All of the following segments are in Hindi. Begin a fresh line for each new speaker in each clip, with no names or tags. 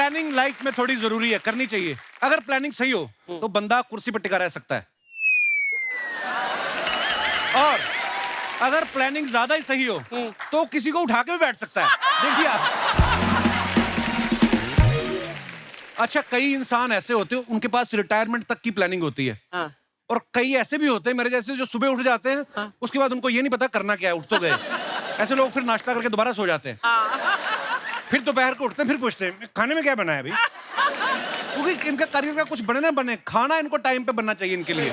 प्लानिंग लाइफ में थोड़ी जरूरी है, करनी चाहिए। अगर प्लानिंग सही हो तो बंदा कुर्सी पर टिका रह सकता है, और अगर प्लानिंग ज्यादा ही सही हो तो किसी को उठा के भी बैठ सकता है। देखिए आप, अच्छा कई इंसान ऐसे होते हैं उनके पास रिटायरमेंट तक की प्लानिंग होती है।
हाँ।
और कई ऐसे भी होते हैं मेरे जैसे जो सुबह उठ जाते हैं,
हाँ।
उसके बाद उनको ये नहीं पता करना क्या है, उठ तो गए। ऐसे लोग फिर नाश्ता करके दोबारा सो जाते हैं। फिर दोपहर को उठते हैं, फिर पूछते हैं खाने में क्या बना है अभी, क्योंकि इनका करियर का कुछ बने ना बने, खाना इनको टाइम पे बनना चाहिए इनके लिए।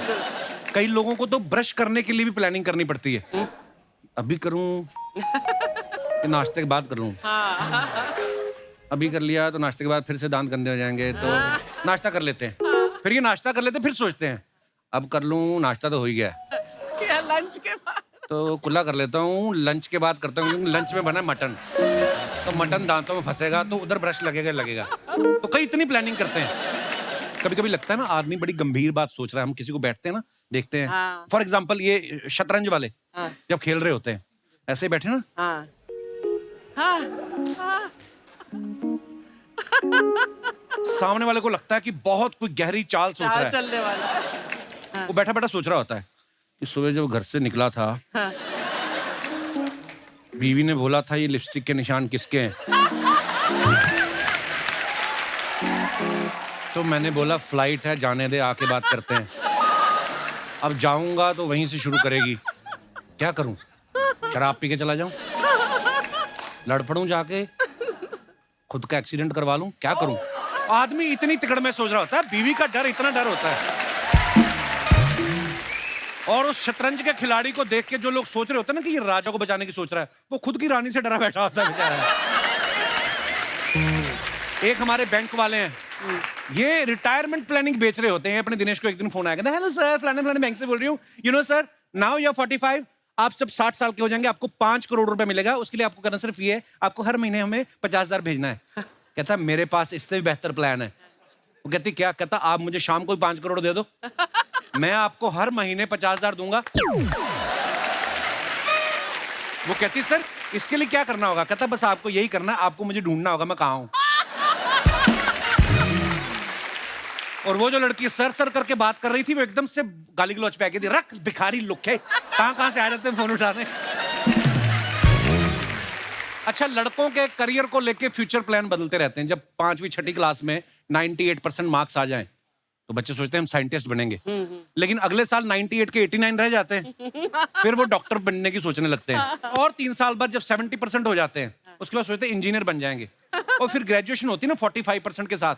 कई लोगों को तो ब्रश करने के लिए भी प्लानिंग करनी पड़ती है। अभी करूं कि नाश्ते के बाद करूं, अभी कर लिया तो नाश्ते के बाद फिर से दांत गंदे हो जाएंगे, तो नाश्ता कर लेते हैं। फिर ये नाश्ता कर लेते हैं, फिर सोचते हैं अब कर लूं, नाश्ता तो हो ही गया,
क्या लंच के बाद
तो कुल्ला कर लेता हूँ, लंच के बाद करता हूँ, क्योंकि लंच में बना मटन, तो मटन दांतों में फंसेगा तो उधर ब्रश लगेगा। तो कई इतनी प्लानिंग करते हैं। कभी कभी लगता है ना आदमी बड़ी गंभीर बात सोच रहा है, हम किसी को बैठते हैं ना देखते हैं, फॉर एग्जाम्पल ये शतरंज वाले जब खेल रहे होते हैं ऐसे ही बैठे ना, सामने वाले को लगता है कि बहुत कोई गहरी चाल सोच रहा है,
चलने वाला।
वो बैठा बैठा सोच रहा होता है कि सुबह जब घर से निकला था बीवी ने बोला था ये लिपस्टिक के निशान किसके हैं, तो मैंने बोला फ्लाइट है, जाने दे, आके बात करते हैं। अब जाऊंगा तो वहीं से शुरू करेगी, क्या करूं, शराब पी के चला जाऊं, लड़ पड़ूं जाके, खुद का एक्सीडेंट करवा लूं, क्या करूं। आदमी इतनी तिकड़ में सोच रहा होता है, बीवी का डर, इतना डर होता है। और उस शतरंज के खिलाड़ी को देख के जो लोग सोच रहे होते हैं ना कि ये राजा को बचाने की सोच रहा है, वो खुद की रानी से डरा बैठा होता है बेचारा। एक हमारे बैंक वाले हैं, ये रिटायरमेंट प्लानिंग बेच रहे होते हैं। अपने दिनेश को एक दिन फोन आया, कहते हैं हेलो सर, फलाने फलाने बैंक से बोल रही हूँ, you know sir now you are 45, आप जब 60 साल के हो जाएंगे आपको 5 करोड़ रुपए मिलेगा, उसके लिए आपको करना सिर्फ ये है, आपको हर महीने हमें 50,000 भेजना है। कहता मेरे पास इससे भी बेहतर प्लान है। वो कहती क्या, कहता आप मुझे शाम को 5 करोड़ दे दो, मैं आपको हर महीने 50,000 दूंगा। वो कहती सर इसके लिए क्या करना होगा, कहता बस आपको यही करना है, आपको मुझे ढूंढना होगा मैं कहाँ हूं। और वो जो लड़की सर सर करके बात कर रही थी वो एकदम से गाली गलौज पे आ गई थी, रख भिखारी लुक्के, कहां से आ जाते हैं फोन उठाने। अच्छा लड़कों के करियर को लेके फ्यूचर प्लान बदलते रहते हैं। जब 5वीं 6ठी क्लास में 98% मार्क्स आ जाएं तो बच्चे सोचते हैं हम साइंटिस्ट बनेंगे, लेकिन अगले साल 98 के 89 रह जाते हैं, फिर वो डॉक्टर बनने की सोचने लगते हैं। और 3 साल बाद जब 70% हो जाते हैं उसके बाद सोचते हैं इंजीनियर बन जाएंगे, और फिर ग्रेजुएशन होती है ना 45% के साथ,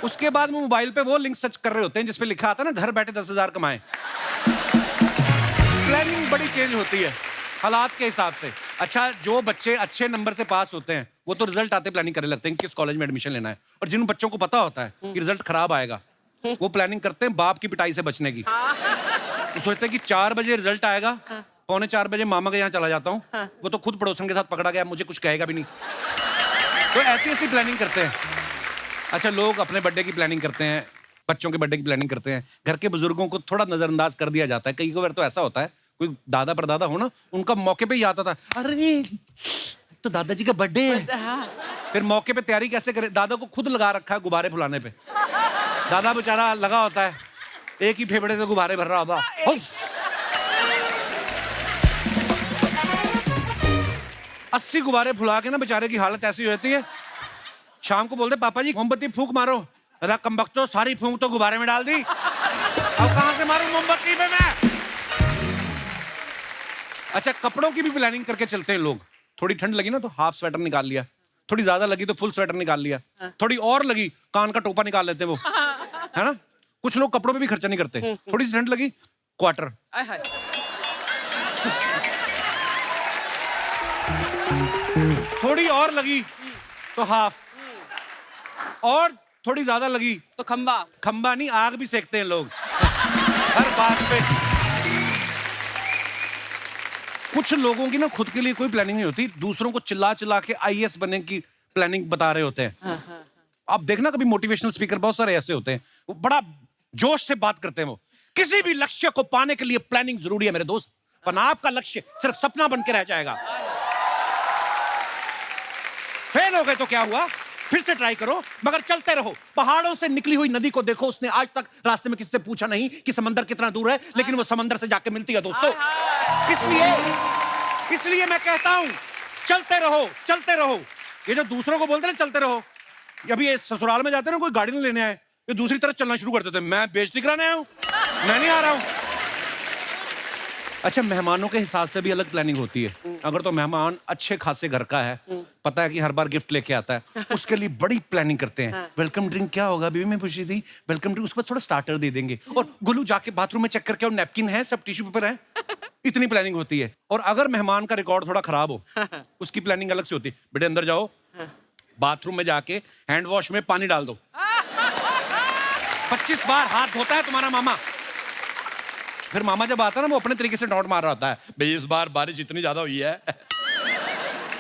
उसके बाद वो मोबाइल पे वो लिंक सर्च कर रहे होते हैं जिसपे लिखा आता है ना घर बैठे 10,000 कमाएं। प्लानिंग बड़ी चेंज होती है हालात के हिसाब से। अच्छा जो बच्चे अच्छे नंबर से पास होते हैं वो तो रिजल्ट आते प्लानिंग करने लगते हैं किस कॉलेज में एडमिशन लेना है, और जिन बच्चों को पता होता है कि रिजल्ट खराब आएगा वो प्लानिंग करते हैं बाप की पिटाई से बचने की। वो सोचते हैं कि 4 बजे रिजल्ट आएगा, 3:45 बजे मामा के यहाँ चला जाता हूँ, वो तो खुद पड़ोसन के साथ पकड़ा गया, मुझे कुछ कहेगा भी नहीं। तो ऐसी प्लानिंग करते हैं। अच्छा लोग अपने बर्थडे की प्लानिंग करते हैं, बच्चों के बर्थडे की प्लानिंग करते हैं, घर के बुजुर्गों को थोड़ा नजरअंदाज कर दिया जाता है। कई बार तो ऐसा होता है कोई दादा परदादा हो ना, उनका मौके पे ही आता था, अरे तो दादाजी का बर्थडे है, फिर मौके पे तैयारी कैसे करे, दादा को खुद लगा रखा है गुब्बारे फुलाने पे, दादा बेचारा लगा होता है एक ही फेफड़े से गुब्बारे भर रहा होता। 80 गुब्बारे फुला के ना बेचारे की हालत ऐसी हो जाती है, शाम को बोलते पापा जी मोमबत्ती फूंक मारो, अरे कमबख्तो सारी फूंक तो गुब्बारे में डाल दी, अब कहां से मारूं मोमबत्ती पे मैं। अच्छा कपड़ों की भी प्लानिंग करके चलते हैं लोग। थोड़ी ठंड लगी ना तो हाफ स्वेटर निकाल लिया, थोड़ी ज्यादा लगी तो फुल स्वेटर निकाल लिया, थोड़ी और लगी कान का टोपा निकाल लेते हैं वो, है ना। कुछ लोग कपड़ों पे भी खर्चा नहीं करते, थोड़ी सी ठंड लगी क्वार्टर, थोड़ी और लगी तो हाफ, और थोड़ी ज्यादा लगी
तो खंबा।
खंबा नहीं, आग भी सेकते हैं लोग हर बात पे। कुछ लोगों की ना खुद के लिए कोई प्लानिंग नहीं होती, दूसरों को चिल्ला चिल्ला के आईएएस बनने की प्लानिंग बता रहे होते हैं। आप देखना कभी मोटिवेशनल स्पीकर बहुत सारे ऐसे होते हैं, वो बड़ा जोश से बात करते हैं। वो किसी भी लक्ष्य को पाने के लिए प्लानिंग जरूरी है मेरे दोस्त, वरना आपका लक्ष्य सिर्फ सपना बन के रह जाएगा। फेल हो गए तो क्या हुआ, फिर से ट्राई करो, मगर चलते रहो। पहाड़ों से निकली हुई नदी को देखो, उसने आज तक रास्ते में किससे पूछा नहीं कि समंदर कितना दूर है, लेकिन वो समंदर से जाके मिलती है दोस्तों। इसलिए मैं कहता हूं, चलते रहो, चलते रहो। ये जो दूसरों को बोलते हैं चलते रहो, अभी ये ससुराल में जाते हैं ना, कोई गाड़ी नहीं लेने आए, ये दूसरी तरफ चलना शुरू कर देते हैं। मैं बेइज्जती कराने आया हूं, मैं नहीं आ रहा हूं। अच्छा, मेहमानों के हिसाब से भी अलग प्लानिंग होती है। अगर तो मेहमान अच्छे खासे घर का है, पता है कि हर बार गिफ्ट लेके आता है, उसके लिए बड़ी प्लानिंग करते हैं। वेलकम ड्रिंक क्या होगा, बेबी मैं पूछी थी, वेलकम ड्रिंक, उसके बाद थोड़ा स्टार्टर दे देंगे, और गुल्लू जाके बाथरूम में चेक करके, और नैपकिन है, सब टिश्यू पेपर है। इतनी प्लानिंग होती है। और अगर मेहमान का रिकॉर्ड थोड़ा खराब हो, उसकी प्लानिंग अलग से होती है। बेटे अंदर जाओ, बाथरूम में जाके हैंड वॉश में पानी डाल दो, 25 बार हाथ धोता है तुम्हारा मामा। फिर मामा जब आता है ना, वो अपने तरीके से डॉट मार रहा होता है, भाई इस बार बारिश इतनी ज्यादा हुई है,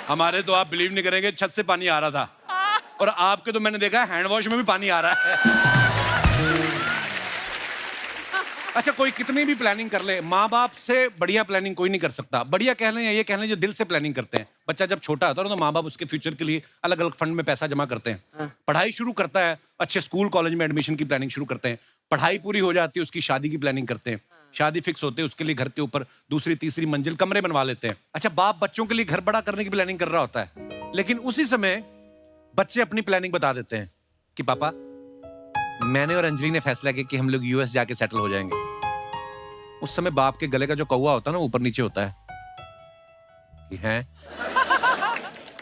हमारे तो आप बिलीव नहीं करेंगे, छत से पानी आ रहा था, और आपके तो मैंने देखा हैंड वॉश में भी पानी आ रहा है। अच्छा, कोई कितनी भी प्लानिंग कर ले, माँ बाप से बढ़िया प्लानिंग कोई नहीं कर सकता। बढ़िया कह लें या ये कह लें, जो दिल से प्लानिंग करते हैं। बच्चा जब छोटा होता है तो माँ बाप उसके फ्यूचर के लिए अलग अलग फंड में पैसा जमा करते हैं, पढ़ाई शुरू करता है, अच्छे स्कूल कॉलेज में एडमिशन की प्लानिंग शुरू करते हैं, पढ़ाई पूरी हो जाती है, उसकी शादी की प्लानिंग करते हैं, शादी फिक्स होते हैं, उसके लिए घर के ऊपर दूसरी तीसरी मंजिल कमरे बनवा लेते हैं। अच्छा, बाप बच्चों के लिए घर बड़ा करने की प्लानिंग कर रहा होता है, लेकिन उसी समय बच्चे अपनी प्लानिंग बता देते हैं कि पापा, मैंने और अंजलि ने फैसला किया कि हम लोग यूएस जाके सेटल हो जाएंगे। उस समय बाप के गले का जो कौवा होता है ना, ऊपर नीचे होता है कि हैं?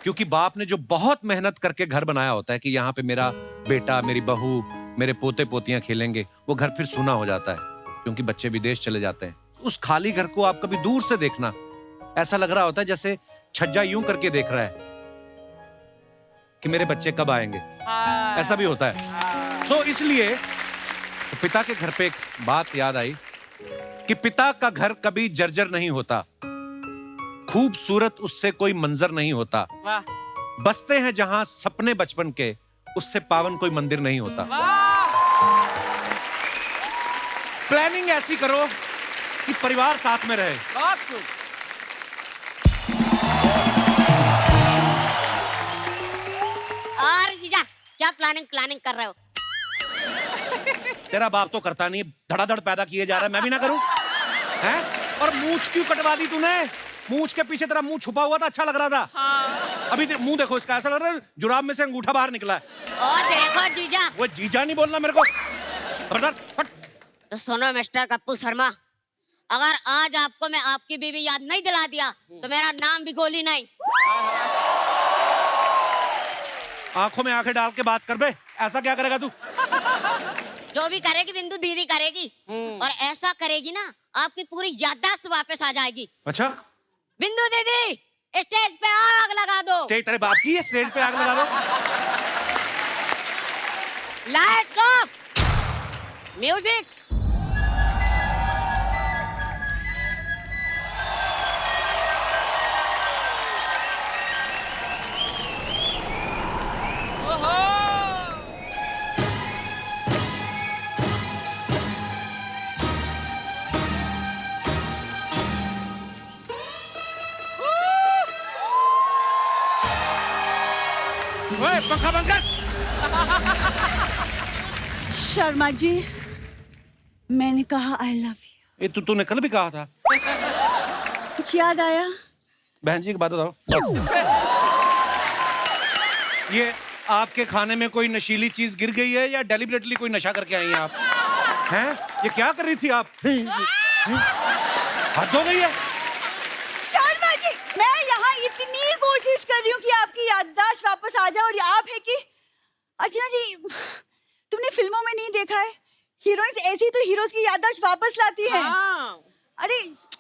क्योंकि बाप ने जो बहुत मेहनत करके घर बनाया होता है कि यहाँ पे मेरा बेटा, मेरी बहू, मेरे पोते पोतियां खेलेंगे, वो घर फिर सूना हो जाता है क्योंकि बच्चे विदेश चले जाते हैं। उस खाली घर को आप कभी दूर से देखना, ऐसा लग रहा होता है जैसे छज्जा यूं करके देख रहा है कि मेरे बच्चे कब आएंगे, ऐसा भी होता है। सो इसलिए तो पिता के घर पे एक बात याद आई कि पिता का घर कभी जर्जर नहीं होता, खूबसूरत उससे कोई मंजर नहीं होता, बसते हैं जहां सपने बचपन के, उससे पावन कोई मंदिर नहीं होता। प्लानिंग ऐसी करो कि परिवार साथ में रहे।
और जीजा क्या प्लानिंग कर रहे हो?
तेरा बाप तो करता नहीं, धड़ाधड़ पैदा किए जा रहा है, मैं भी ना करूं? हैं? और मूंछ क्यों कटवा दी तूने? मूंछ के पीछे तेरा मुंह छुपा हुआ था, अच्छा लग रहा था। हाँ। अभी मुंह देखो इसका, ऐसा लग रहा है जुराब में से अंगूठा बाहर निकला है।
ओ देखो जीजा।
वो जीजा नहीं बोलना मेरे को।
तो सुनो मिस्टर कप्पू शर्मा, अगर आज आपको मैं आपकी बीवी याद नहीं दिला दिया तो मेरा नाम भी गोली नहीं।
आंखों में आंखें डाल के बात कर बे, ऐसा क्या करेगा तू?
जो भी करेगी बिंदु दीदी करेगी, और ऐसा करेगी ना आपकी पूरी याददाश्त वापस आ जाएगी।
अच्छा,
बिंदु दीदी स्टेज पे आग लगा दो।
स्टेज तेरे बाप की है, स्टेज पे आग लगा दो।
Lights off, music.
ओए, पंखा बंद कर।
शर्मा जी, मैंने कहा आई लव यू।
ये तूने कल भी कहा था।
कुछ याद आया?
बहन जी की बात बताओ। ये आपके खाने में कोई नशीली चीज गिर गई है या डेलिबरेटली कोई नशा करके आई हैं आप? हैं? ये क्या कर रही थी आप? हद हो गई है।
शर्मा जी, मैं यहाँ इतनी कोशिश कर रही हूँ कि आपकी याददाश्त वापस आ जाए, और आप है कि अर्चना जी, तुमने फिल्मों में नहीं देखा है, हीरोइंस ऐसी तो हीरोज की याददाश्त वापस लाती हैं। अरे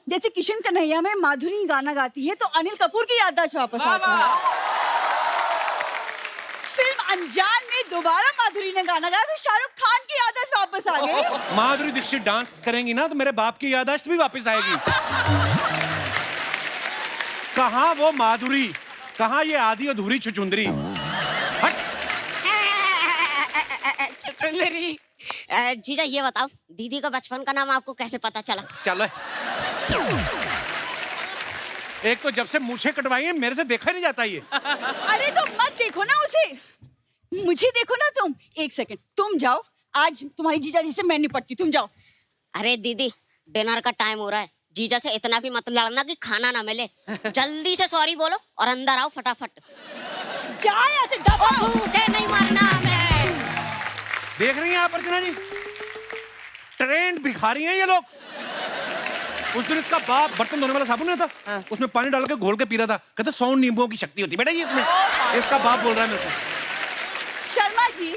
जैसे किशन कन्हैया में माधुरी गाना गाती है तो अनिल कपूर की याददाश्त वापस आती है। फिल्म अनजान में दोबारा माधुरी ने गाना गाया तो शाहरुख खान की याददाश्त वापस आ गई।
माधुरी दीक्षित डांस करेंगी ना तो मेरे बाप की याददाश्त भी वापस आएगी। कहाँ वो माधुरी, कहाँ ये आधी अधूरी छुचुंदरी।
छुचुंदरी। जीजा ये बताओ, दीदी का बचपन का नाम आपको कैसे पता चला?
चलो, एक तो जब से मूछें कटवाई है मेरे से देखा नहीं जाता ये।
अरे तो मत देखो ना उसे, मुझे देखो ना तुम, एक सेकंड, तुम जाओ, आज तुम्हारी जीजा जी से मैं निपटती, तुम जाओ।
अरे दीदी, डिनर का टाइम हो रहा है, जीजा से इतना भी मत लड़ना कि खाना ना मिले। जल्दी से सॉरी बोलो और अंदर आओ फटाफट।
जा यहाँ से, दबाओ।
भूखे नहीं मरना हमें।
देख रही हैं आप अर्चना जी, ट्रेंड भिखारी हैं ये लोग। उस दिन इसका बाप बर्तन धोने वाला साबुन नहीं था, उसमें पानी डाल के घोल के पी रहा था, कहता 100 नींबुओं की शक्ति होती है बेटा ये इसमें। इसका बाप बोल रहा है मेरे को।
शर्मा जी,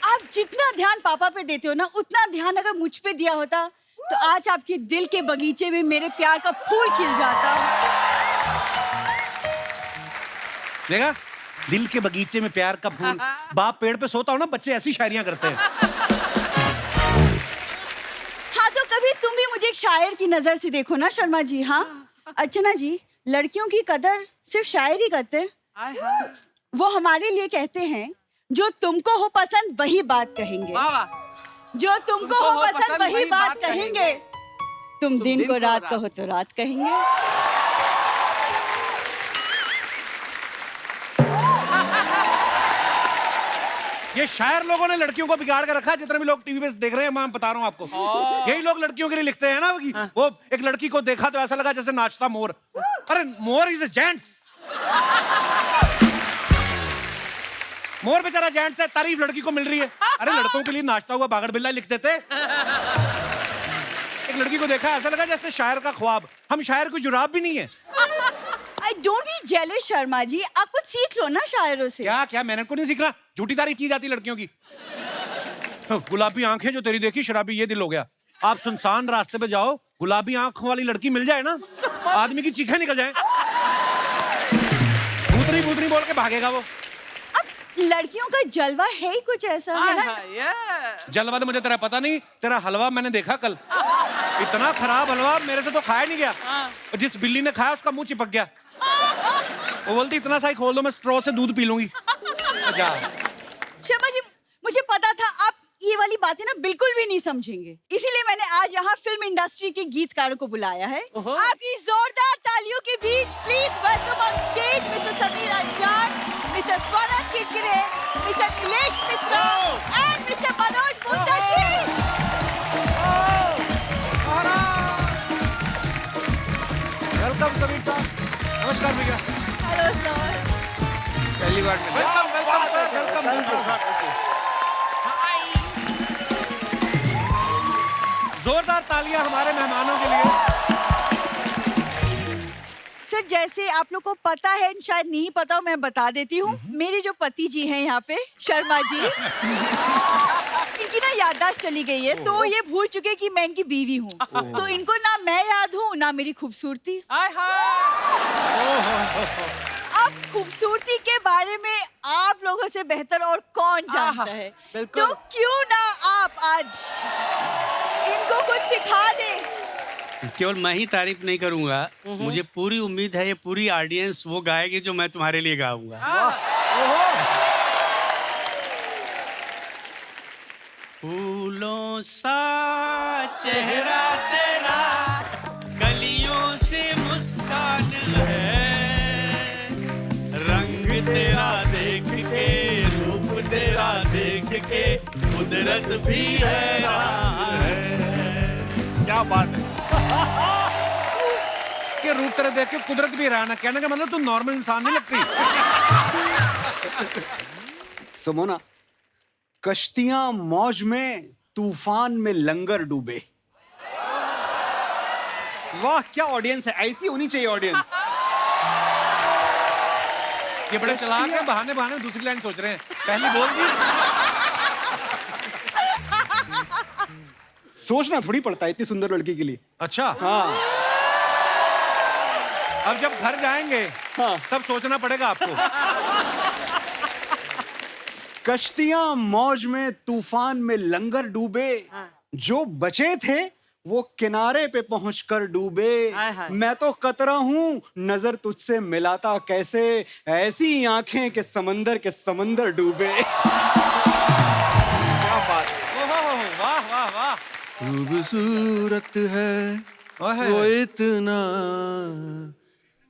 आप जितना ध्यान पापा पे देते हो ना, उतना ध्यान अगर मुझ पे दिया होता तो आज आपके दिल के बगीचे में मेरे प्यार का फूल खिल जाता।
देखा, दिल के बगीचे में प्यार का फूल। बाप पेड़ पे सोता हो ना, बच्चे ऐसी शायरियां करते हैं।
हाँ, तो कभी तुम भी मुझे एक शायर की नजर से देखो ना शर्मा जी। हाँ अर्चना जी, लड़कियों की कदर सिर्फ शायर ही करते हैं। वो हमारे लिए कहते हैं, जो तुमको हो पसंद वही बात कहेंगे, जो तुमको हो पसंद वही बात कहेंगे, तुम दिन को रात कहो तो रात कहेंगे।
ये शायर लोगों ने लड़कियों को बिगाड़ कर रखा है। जितने भी लोग टीवी पे देख रहे हैं, मैं बता रहा हूँ आपको, यही लोग लड़कियों के लिए लिखते हैं ना कि वो एक लड़की को देखा तो ऐसा लगा जैसे नाचता मोर। अरे मोर इज अ जेंट्स, मोर बेचारा जेंट्स है, तारीफ लड़की को मिल रही है। अरे लड़कों के लिए नाचता हुआ बागड़ बिल्ला लिख देते। एक लड़की को देखा ऐसा लगा जैसे शायर का ख्वाब। हम शायर को जुराब भी नहीं है।
I don't be jealous Sharma ji, आप कुछ सीख लो ना शायरों से।
क्या क्या मैंने को नहीं सीखना, झूठी तारीफ की जाती लड़कियों की। गुलाबी आंखें जो तेरी देखी शराबी ये दिल हो गया। आप सुनसान रास्ते पे जाओ, गुलाबी आंखों वाली लड़की मिल जाए ना, आदमी की चीखें निकल जाए। भूतनी भूतनी बोल के भागेगा वो।
लड़कियों का जलवा है ही कुछ ऐसा, है ना?
जलवा तो मुझे तेरा पता नहीं, तेरा हलवा मैंने देखा कल, इतना खराब हलवा मेरे से तो खाया नहीं गया। और जिस बिल्ली ने खाया उसका मुंह चिपक गया। वो बोलती इतना सा ही खोल दो, मैं स्ट्रॉ से दूध पी लूंगी।
शर्मा जी, मुझे पता था आप ये वाली बातें ना बिल्कुल भी नहीं समझेंगे, इसीलिए मैंने आज यहाँ फिल्म इंडस्ट्री के गीतकारों को बुलाया है। आपकी जोरदार तालियों के बीच please welcome on stage mister Sameer Anjaan, mister Swaran Kirkire, mister Nilesh Mishra and mister Manoj Muntashir.
Welcome Sameer साहब। नमस्कार भैया।
Hello sir.
पहली बार मिले।
Welcome welcome sir, welcome. जोरदार तालियां हमारे मेहमानों के लिए।
सर, जैसे आप लोग को पता है, शायद नहीं पता हो, मैं बता देती हूँ। मेरे जो पति जी हैं यहाँ पे, शर्मा जी, इनकी ना याददाश्त चली गई है, तो ये भूल चुके कि मैं इनकी बीवी हूँ। तो इनको ना मैं याद हूँ ना मेरी खूबसूरती। अब खूबसूरती के बारे में आप लोगों से बेहतर और कौन जानता है, तो क्यों ना आप आज इनको कुछ सिखा दे।
केवल मैं ही तारीफ नहीं करूंगा, मुझे पूरी उम्मीद है ये पूरी ऑडियंस वो गाएगी जो मैं तुम्हारे लिए गाऊंगा। फूलों सा चेहरा तेरा, कलियों से मुस्कान है, रंग तेरा देख के, रूप तेरा देख के, कुदरत भी हैरान है।
क्या बात है कि रूप तेरे देख के कुदरत भी हैरान है। कहने का मतलब तुम नॉर्मल इंसान नहीं लगती।
सुमोना, कश्तियां मौज में, तूफान में लंगर डूबे। वाह क्या ऑडियंस है, ऐसी होनी चाहिए ऑडियंस।
ये बड़े चालाक हैं, बहाने बहाने दूसरी लाइन सोच रहे हैं, पहली बोल दी।
सोचना थोड़ी पड़ता है इतनी सुंदर लड़की के लिए।
अच्छा
हाँ
अब जब घर जाएंगे
हाँ।
तब सोचना पड़ेगा आपको।
कश्तियां मौज में, तूफान में लंगर डूबे, जो बचे थे वो किनारे पे पहुंचकर डूबे। मैं तो कतरा हूँ, नजर तुझसे मिलाता कैसे, ऐसी आंखें के समंदर डूबे।
क्या बात है, वाह वाह वाह।
खूबसूरत है
ओहे।
वो इतना,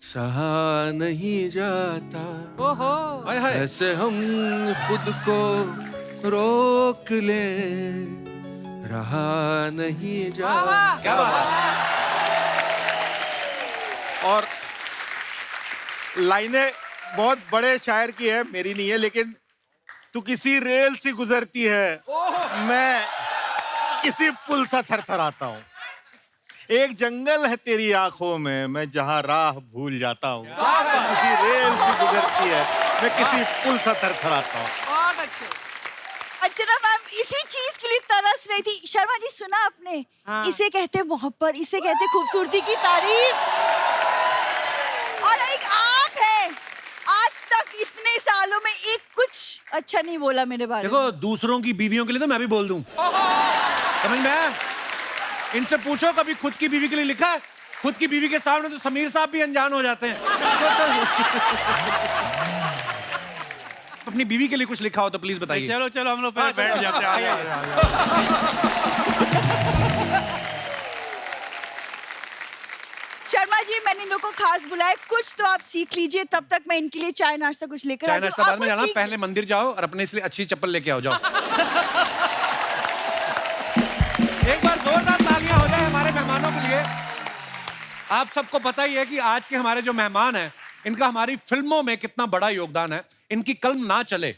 सहा नहीं जाता,
हाय हाय।
ऐसे हम खुद को रोक ले, रहा नहीं जाता।
क्या बात है।
और लाइनें बहुत बड़े शायर की है, मेरी नहीं है, लेकिन तू किसी रेल से गुजरती है, मैं किसी पुल सा थरथराता हूँ। एक जंगल है तेरी आंखों में, मैं जहाँ राह भूल जाता हूँ। किसी रेल से गुजरती है, मैं किसी पुल सा थरथराता हूँ।
अर्चना मैम इसी चीज के लिए तरस रही थी। शर्मा जी सुना आपने? इसे कहते मोहब्बत, इसे कहते खूबसूरती की तारीफ। और एक आप है, आज तक इतने सालों में एक कुछ अच्छा नहीं बोला मेरे बारे में।
देखो दूसरों की बीवियों के लिए तो मैं भी बोल दूं, समझ में आया? इनसे पूछो कभी खुद की बीवी के लिए लिखा है? खुद की बीवी के सामने तो समीर साहब भी अनजान हो जाते हैं। अपनी बीवी के लिए कुछ लिखा हो तो प्लीज बताइए।
चलो चलो हम लोग पहले बैठ जाते हैं।
शर्मा जी मैंने इन लोगों को खास बुलाया, कुछ तो आप सीख लीजिए, तब तक मैं इनके लिए चाय नाश्ता कुछ लेकर
चाय
आती हूँ।
नाश्ता बाद
आप
में
कुछ
जाना,
सीख-
पहले मंदिर जाओ और अपने इसलिए अच्छी चप्पल लेके आओ। जाओ एक बार जोरदार तालियां हो जाए हमारे मेहमानों के लिए। आप सबको पता ही है कि आज के हमारे जो मेहमान हैं, इनका हमारी फिल्मों में कितना बड़ा योगदान है। इनकी कलम ना चले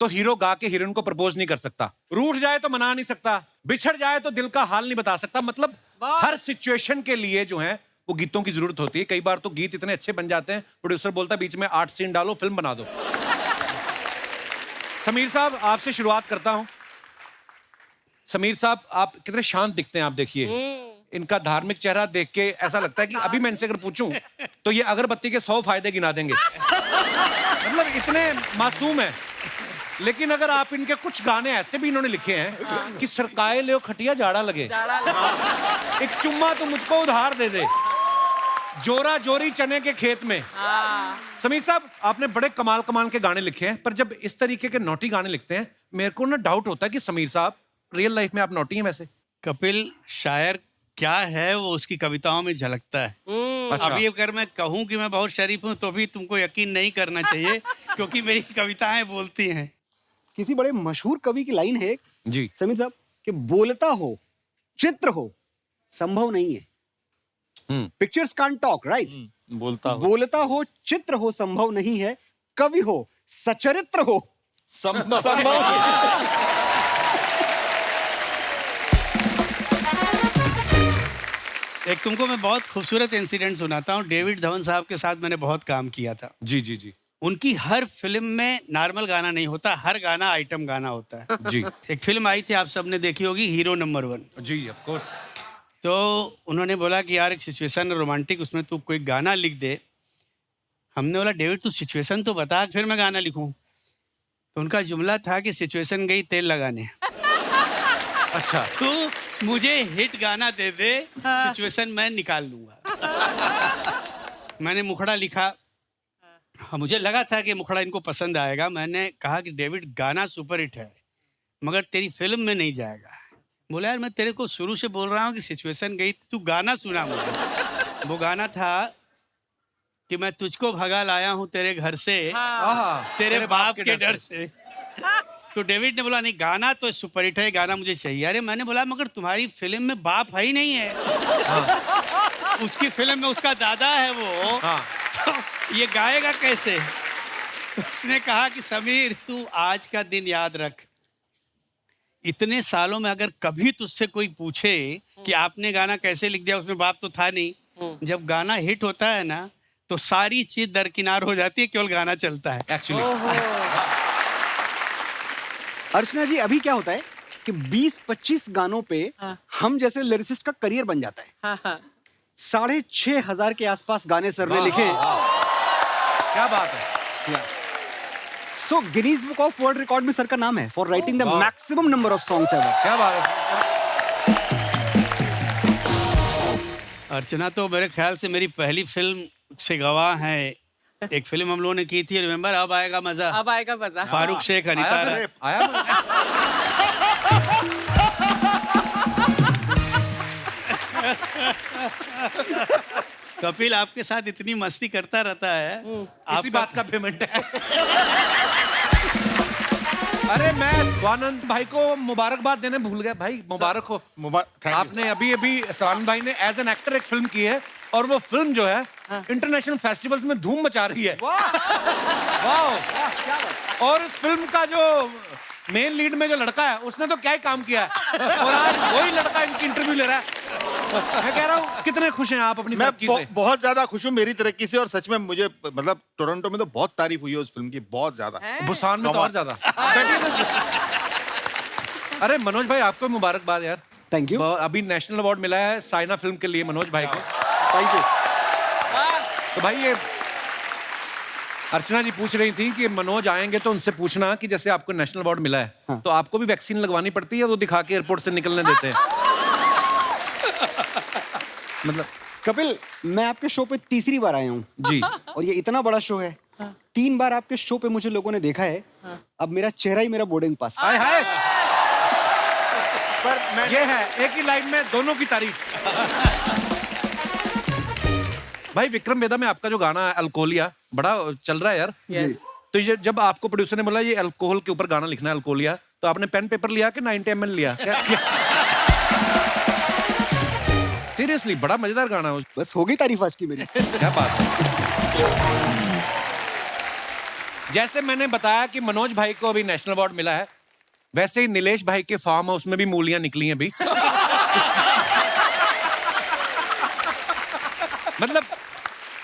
तो हीरो गा के हीरोइन को प्रपोज नहीं कर सकता, रूठ जाए तो मना नहीं सकता, बिछड़ जाए तो दिल का हाल नहीं बता सकता। मतलब हर सिचुएशन के लिए जो है वो गीतों की जरूरत होती है। कई बार तो गीत इतने अच्छे बन जाते हैं, प्रोड्यूसर बोलता है बीच में 8 सीन डालो, फिल्म बना दो। समीर साहब आपसे शुरुआत करता हूं। समीर साहब आप कितने शांत दिखते हैं, आप देखिए इनका धार्मिक चेहरा देख के ऐसा लगता है कि अभी मैं इनसे अगर पूछूं तो ये अगरबत्ती के 100 फायदे गिना देंगे। मतलब इतने मासूम है। लेकिन अगर आप इनके कुछ गाने ऐसे भी इन्होंने लिखे हैं कि सरकाए ले खटिया जाड़ा लगे, एक चुम्मा तो मुझको उधार दे दे, जोरा जोरी चने के खेत में। समीर साहब आपने बड़े कमाल कमाल के गाने लिखे हैं, पर जब इस तरीके के नोटी गाने लिखते हैं मेरे को ना डाउट होता है कि समीर साहब रियल लाइफ में आप नोटी हैं वैसे?
कपिल शायर क्या है वो उसकी कविताओं में झलकता है।
अच्छा।
अभी अगर मैं कहूँ कि मैं बहुत शरीफ हूँ तो भी तुमको यकीन नहीं करना चाहिए क्योंकि मेरी कविताएं बोलती हैं।
किसी बड़े मशहूर कवि की लाइन है
जी
समीर साहब कि बोलता हो चित्र हो संभव नहीं है। Pictures can't talk, right? बोलता हो चित्र हो संभव नहीं है, कवि हो सचरित्र हो संभव
एक तुमको मैं बहुत खूबसूरत इंसिडेंट सुनाता हूँ। डेविड धवन साहब के साथ मैंने बहुत काम किया था।
जी जी जी
उनकी हर फिल्म में नॉर्मल गाना नहीं होता, हर गाना आइटम गाना होता है।
जी
एक फिल्म आई थी आप सबने देखी होगी, हीरो नंबर 1।
जी ऑफ कोर्स।
तो उन्होंने बोला कि यार एक सिचुएशन रोमांटिक, उसमें तू कोई गाना लिख दे। हमने बोला डेविड तू सिचुएशन तो बता फिर मैं गाना लिखूं। तो उनका जुमला था कि सिचुएशन गई तेल लगाने।
अच्छा
तू मुझे हिट गाना दे दे, सिचुएशन मैं निकाल लूंगा। मैंने मुखड़ा लिखा। हाँ, मुझे लगा था कि मुखड़ा इनको पसंद आएगा। मैंने कहा कि डेविड गाना सुपर हिट है मगर तेरी फिल्म में नहीं जाएगा। बोला यार मैं तेरे को शुरू से बोल रहा हूँ कि सिचुएशन गई, तू गाना सुना मुझे। वो गाना था कि मैं तुझको भगा लाया हूँ तेरे घर से, तेरे बाप के डर से। तो डेविड ने बोला नहीं गाना तो सुपर हिट है, गाना मुझे चाहिए। अरे मैंने बोला मगर तुम्हारी फिल्म में बाप है ही नहीं है। उसकी फिल्म में उसका दादा है वो। तो ये गाएगा कैसे? उसने कहा कि समीर तू आज का दिन याद रख, इतने सालों में अगर कभी तुझसे कोई पूछे कि आपने गाना कैसे लिख दिया, उसमें बाप तो था नहीं। जब गाना हिट होता है ना तो सारी चीज दरकिनार हो जाती है, केवल गाना चलता है।
एक्चुअली
अर्चना जी अभी क्या होता है कि 20-25 गानों पे हम जैसे लिरिसिस्ट का करियर बन जाता है। 6,500 के आसपास गाने सर ने लिखे।
क्या बात है।
So Guinness book of world record में सर का नाम है for writing the maximum number of songs ever.
क्या बात है।
अर्चना तो मेरे ख्याल से मेरी पहली फिल्म से गवाह है। एक फिल्म हम लोगों ने की थी, रिमेम्बर, अब आएगा मजा।
अब आएगा मजा।
फारूक शेख, अनीता
आया
राय।
फिर? आया
कपिल आपके साथ इतनी मस्ती करता रहता है,
इसी बात का पेमेंट है। अरे मैं स्वानंद भाई को मुबारकबाद देने भूल गया भाई, मुबारक हो। आपने अभी अभी स्वानंद भाई ने एज एन एक्टर एक फिल्म की है और वो फिल्म जो है इंटरनेशनल फेस्टिवल्स में धूम मचा रही है। वाह। और इस फिल्म का जो मेन लीड में जो लड़का है उसने तो क्या ही काम किया है, और आज वही लड़का इनकी इंटरव्यू ले रहा है। मैं कह रहा हूँ कितने खुश हैं आप अपनी तरक्की से?
बहुत ज्यादा खुश हूँ मेरी तरक्की से, और सच में मुझे मतलब टोरंटो में तो बहुत तारीफ हुई है उस फिल्म की, बहुत ज्यादा।
बुसान में तो और ज्यादा। अरे मनोज भाई आपको मुबारकबाद यार।
Thank you.
अभी नेशनल अवार्ड मिला है साइना फिल्म के लिए मनोज भाई को।
Thank you.
तो भाई ये अर्चना जी पूछ रही थी कि मनोज आएंगे तो उनसे पूछना कि जैसे आपको नेशनल अवार्ड मिला है तो आपको भी वैक्सीन लगवानी पड़ती है, वो दिखा के एयरपोर्ट से निकलने देते हैं। मतलब
कपिल, मैं आपके शो पे तीसरी बार आया हूँ
जी,
और ये इतना बड़ा शो है। 3 बार आपके शो पे मुझे लोगों ने देखा है। अब मेरा चेहरा ही मेरा बोर्डिंग पास है।
हाय हाय। पर ये है एक ही लाइन में दोनों की तारीफ। भाई विक्रम वेदा में आपका जो गाना है अल्कोहलिया बड़ा चल रहा है यार। तो ये जब आपको प्रोड्यूसर ने बोला ये अल्कोहल के ऊपर गाना लिखना है अल्कोहलिया, तो आपने पेन पेपर लिया कि 90 ml लिया? सीरियसली बड़ा मजेदार गाना है।
बस हो गई तारीफ आज की मेरी।
क्या बात है। जैसे मैंने बताया कि मनोज भाई को अभी नेशनल अवार्ड मिला है, वैसे ही नीलेश भाई के फार्म हाउस में भी मूलियां निकली हैं अभी। मतलब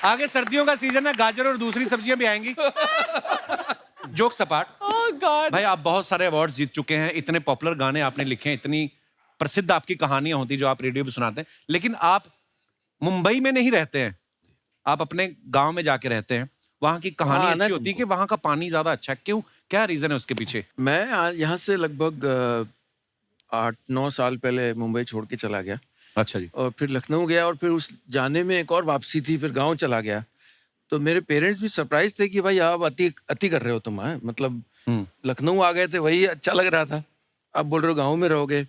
आगे सर्दियों का सीजन है, गाजर और दूसरी सब्जियां भी आएंगी। जोक सपाट। भाई आप बहुत सारे अवार्ड्स जीत चुके हैं, इतने पॉपुलर गाने आपने लिखे हैं, इतनी प्रसिद्ध आपकी कहानियां होती जो आप रेडियो पे सुनाते हैं, लेकिन आप मुंबई में नहीं रहते हैं, आप अपने गांव में जाके रहते हैं। वहां की कहानी अच्छी होती है कि वहां का पानी ज्यादा अच्छा है, क्यों, क्या रीजन है उसके पीछे?
मैं यहाँ से लगभग 8-9 साल पहले मुंबई छोड़ के चला गया।
अच्छा जी।
और फिर लखनऊ गया, और फिर उस जाने में एक और वापसी थी, फिर गांव चला गया। तो मेरे पेरेंट्स भी सरप्राइज थे कि भाई आप अति कर रहे हो तुम। मतलब लखनऊ आ गए थे, वही अच्छा लग रहा था, आप बोल रहे हो गाँव में रहोगे।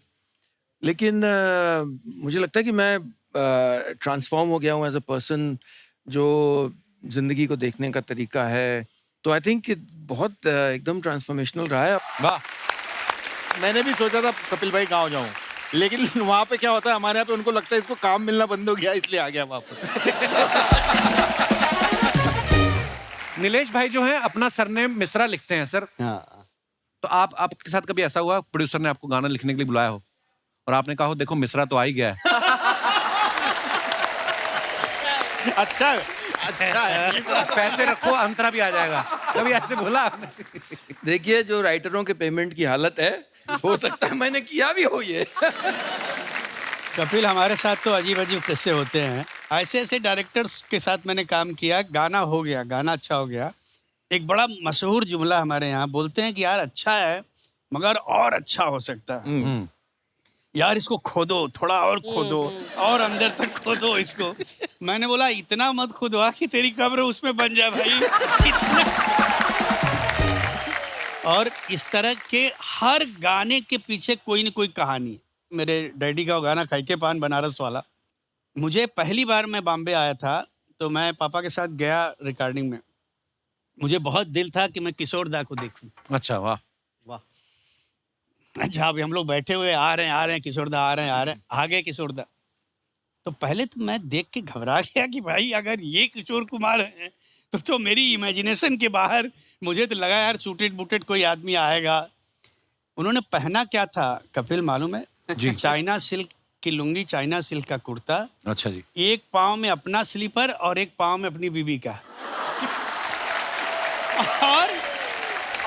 लेकिन मुझे लगता है कि मैं ट्रांसफॉर्म हो गया हूँ एज अ पर्सन, जो जिंदगी को देखने का तरीका है। तो आई थिंक बहुत एकदम ट्रांसफॉर्मेशनल रहा है।
वाह।
मैंने भी सोचा था कपिल भाई गाँव जाऊं, लेकिन वहां पे क्या होता है, हमारे यहाँ पे उनको लगता है इसको काम मिलना बंद हो गया, इसलिए आ गया वापस।
नीलेश भाई जो है अपना सरनेम मिश्रा लिखते हैं सर।
हाँ।
तो आपके साथ कभी ऐसा हुआ प्रोड्यूसर ने आपको गाना लिखने के लिए बुलाया हो और आपने कहा हो देखो मिश्रा तो आ ही गया है?
अच्छा है।
पैसे रखो अंतरा भी आ जाएगा, कभी ऐसे बोला आपने?
देखिए जो राइटरों के पेमेंट की हालत है, हो सकता है मैंने किया भी हो ये।
कपिल हमारे साथ तो अजीब अजीब किस्से होते हैं। ऐसे ऐसे डायरेक्टर्स के साथ मैंने काम किया, गाना हो गया, गाना अच्छा हो गया। एक बड़ा मशहूर जुमला हमारे यहाँ बोलते हैं कि यार अच्छा है मगर और अच्छा हो सकता है, यार इसको खोदो, थोड़ा और खोदो, और अंदर तक खोदो इसको। मैंने बोला इतना मत खुदवा कि तेरी कब्र उसमें बन जाए भाई। और इस तरह के हर गाने के पीछे कोई न कोई कहानी। मेरे डैडी का वो गाना खाई के पान बनारस वाला, मुझे पहली बार मैं बॉम्बे आया था तो मैं पापा के साथ गया रिकॉर्डिंग में। मुझे बहुत दिल था कि मैं किशोर दा को देखूं।
अच्छा वाह।
अच्छा अभी हम लोग बैठे हुए आ रहे हैं किशोर दा आ रहे हैं आ गए किशोर दा। तो पहले तो मैं देख के घबरा गया कि भाई अगर ये किशोर कुमार हैं तो मेरी इमेजिनेशन के बाहर। मुझे तो लगा यार सूटेड बूटेड कोई आदमी आएगा। उन्होंने पहना क्या था कपिल मालूम है?
जी।
चाइना सिल्क की लुंगी, चाइना सिल्क का कुर्ता।
अच्छा जी।
एक पाँव में अपना स्लीपर और एक पाँव में अपनी बीबी का।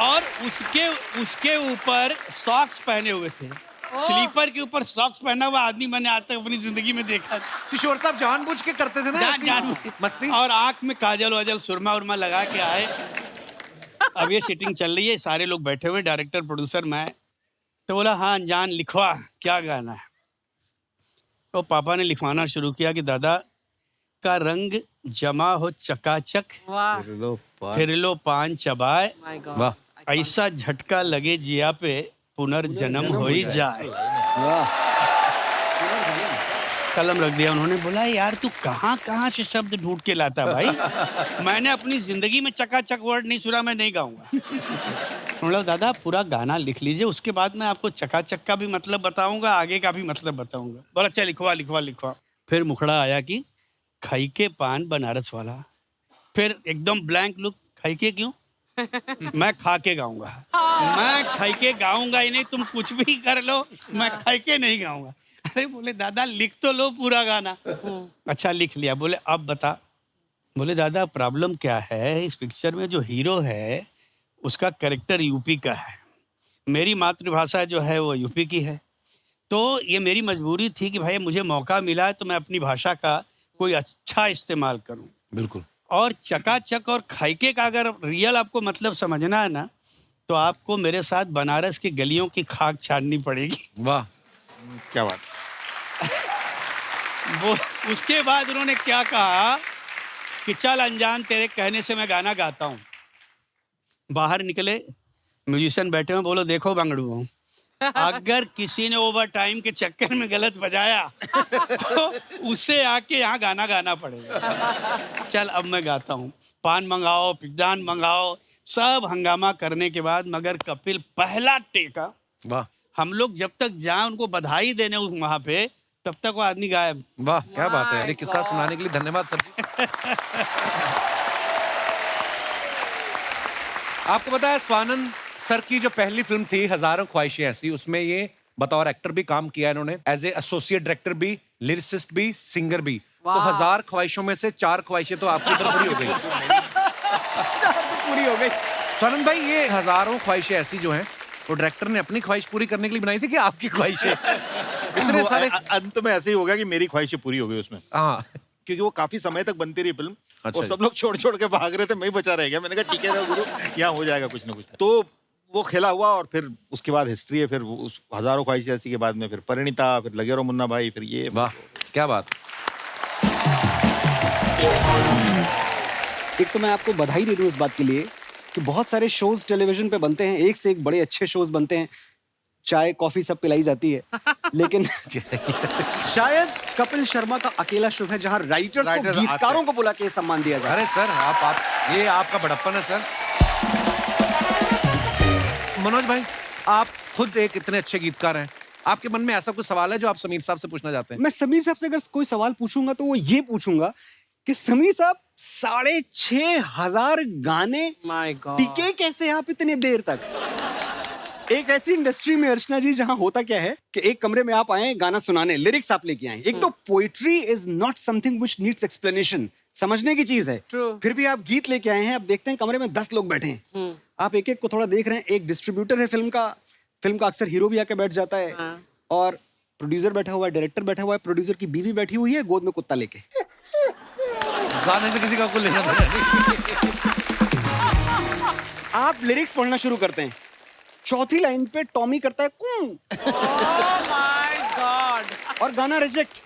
और उसके ऊपर सॉक्स पहने हुए थे। स्लीपर के ऊपर सॉक्स पहना हुआ आदमी मैंने आज तक अपनी जिंदगी में देखा।
किशोर साहब जानबूझ के करते थे ना
जान
मस्ती।
और आंख में काजल वाजल सुरमा उरमा लगा के आए। अब ये सीटिंग चल रही है, सारे लोग बैठे हुए, डायरेक्टर प्रोड्यूसर मैं। तो बोला हाँ जान लिखवा क्या गाना है। तो पापा ने लिखवाना शुरू किया कि दादा का रंग जमा हो चकाचक, फिर लो पान चबाए,
वाह।
ऐसा झटका लगे जिया पे पुनर्जन्म हो ही जाए। कलम रख दिया। उन्होंने बोला यार तू कहाँ कहाँ से शब्द ढूंढ के लाता है भाई, मैंने अपनी जिंदगी में चकाचक वर्ड नहीं सुना, मैं नहीं गाऊंगा। उन्होंने दादा पूरा गाना लिख लीजिए, उसके बाद मैं आपको चकाचक का भी मतलब बताऊंगा, आगे का भी मतलब बताऊंगा। बोला अच्छा लिखवा लिखवा लिखवा। फिर मुखड़ा आया कि खाई के पान बनारस वाला। फिर एकदम ब्लैंक लुक, खाई के क्यों? मैं खा के गाऊंगा, मैं खाई के गाऊंगा ही नहीं, तुम कुछ भी कर लो, मैं खाई के नहीं गाऊंगा। अरे बोले दादा लिख तो लो पूरा गाना। अच्छा लिख लिया। बोले अब बता। बोले दादा प्रॉब्लम क्या है, इस पिक्चर में जो हीरो है उसका कैरेक्टर यूपी का है, मेरी मातृभाषा जो है वो यूपी की है, तो ये मेरी मजबूरी थी कि भाई मुझे मौका मिला है तो मैं अपनी भाषा का कोई अच्छा इस्तेमाल करूं।
बिल्कुल।
और चकाचक और खाइके का अगर रियल आपको मतलब समझना है ना, तो आपको मेरे साथ बनारस की गलियों की खाक छाननी पड़ेगी।
वाह,
क्या बात।
वो उसके बाद उन्होंने क्या कहा कि चल अनजान तेरे कहने से मैं गाना गाता हूँ। बाहर निकले, म्यूजिशियन बैठे हुए, बोलो देखो बंगड़ू, अगर किसी ने ओवर टाइम के चक्कर में गलत बजाया तो उससे आके यहाँ गाना गाना पड़ेगा। चल अब मैं गाता हूँ। पान मंगाओ, पिकदान मंगाओ, सब हंगामा करने के बाद मगर कपिल पहला टेका।
वाह,
हम लोग जब तक जाए उनको बधाई देने वहाँ पे, तब तक वो आदमी गायब।
वाह, क्या बात है। ये किस्सा सुनाने के लिए धन्यवाद सर जी। आपको पता है स्वानंद सर की जो पहली फिल्म थी हजारों ख्वाहिशें ऐसी, उसमें ये बतौर एक्टर भी काम किया इन्होंने, एज ए एसोसिएट डायरेक्टर भी, लिरिसिस्ट भी, सिंगर भी। तो 1000 ख्वाहिशों में से 4 ख्वाहिशें तो आपकी तरफ पूरी हो गई।
4 तो पूरी हो गई।
स्वानंद भाई, ये हजारों ख्वाहिशें ऐसी जो हैं, वो डायरेक्टर ने अपनी ख्वाहिश पूरी करने के लिए बनाई थी कि आपकी ख्वाहिशें? इतने
वो
सारे।
अंत में ऐसे ही हो गया कि मेरी ख्वाहिशें पूरी हो गई उसमें,
हाँ,
क्योंकि वो काफी समय तक बनती रही फिल्म।
अच्छा
और सब लोग छोड़ छोड़ के भाग रहे थे, मैं ही बचा रह गया। मैंने कहा ठीक है रहो गुरु, यहाँ हो जाएगा कुछ ना कुछ। तो वो खेला हुआ और फिर उसके बाद हिस्ट्री है। फिर उस हजारों ख्वाहिशें ऐसी के बाद में फिर परिणीता, फिर लगे रहो मुन्ना भाई, फिर ये।
वाह, क्या बात।
एक तो मैं आपको बधाई दे दूं इस बात के लिए कि बहुत सारे शोज टेलीविजन पे बनते हैं, एक से एक बड़े अच्छे शोज बनते हैं, चाय कॉफी सब पिलाई जाती है, लेकिन शायद कपिल शर्मा का अकेला शो है जहां राइटर्स को,
Writers
गीतकारों
आते हैं।
को बुला के सम्मान दिया जाता है।
अरे सर, आप ये आपका बड़प्पन है सर। मनोज भाई, आप खुद एक इतने अच्छे गीतकार हैं, आपके मन में ऐसा कुछ सवाल है जो आप समीर साहब से पूछना चाहते हैं?
मैं समीर साहब से अगर कोई सवाल पूछूंगा तो वो ये पूछूंगा कि समीर साहब 6500 गाने टिके कैसे आप इतने देर तक? एक ऐसी इंडस्ट्री में अर्चना जी जहां होता क्या है कि एक कमरे में आप आए गाना सुनाने, लिरिक्स आप लेके आए। एक तो poetry is not something which needs explanation, समझने की चीज है। फिर भी आप गीत लेके आए हैं, आप देखते हैं कमरे में 10 लोग बैठे हैं, आप एक एक को थोड़ा देख रहे हैं। एक डिस्ट्रीब्यूटर है फिल्म का अक्सर हीरो भी आके बैठ जाता है, और प्रोड्यूसर बैठा हुआ है, डायरेक्टर बैठा हुआ है, प्रोड्यूसर की बीवी बैठी हुई है गोद में कुत्ता लेके।
गाने से किसी का कोई लेना देना नहीं।
आप लिरिक्स पढ़ना शुरू करते हैं, चौथी लाइन पे टॉमी करता है कूं। और गाना रिजेक्ट।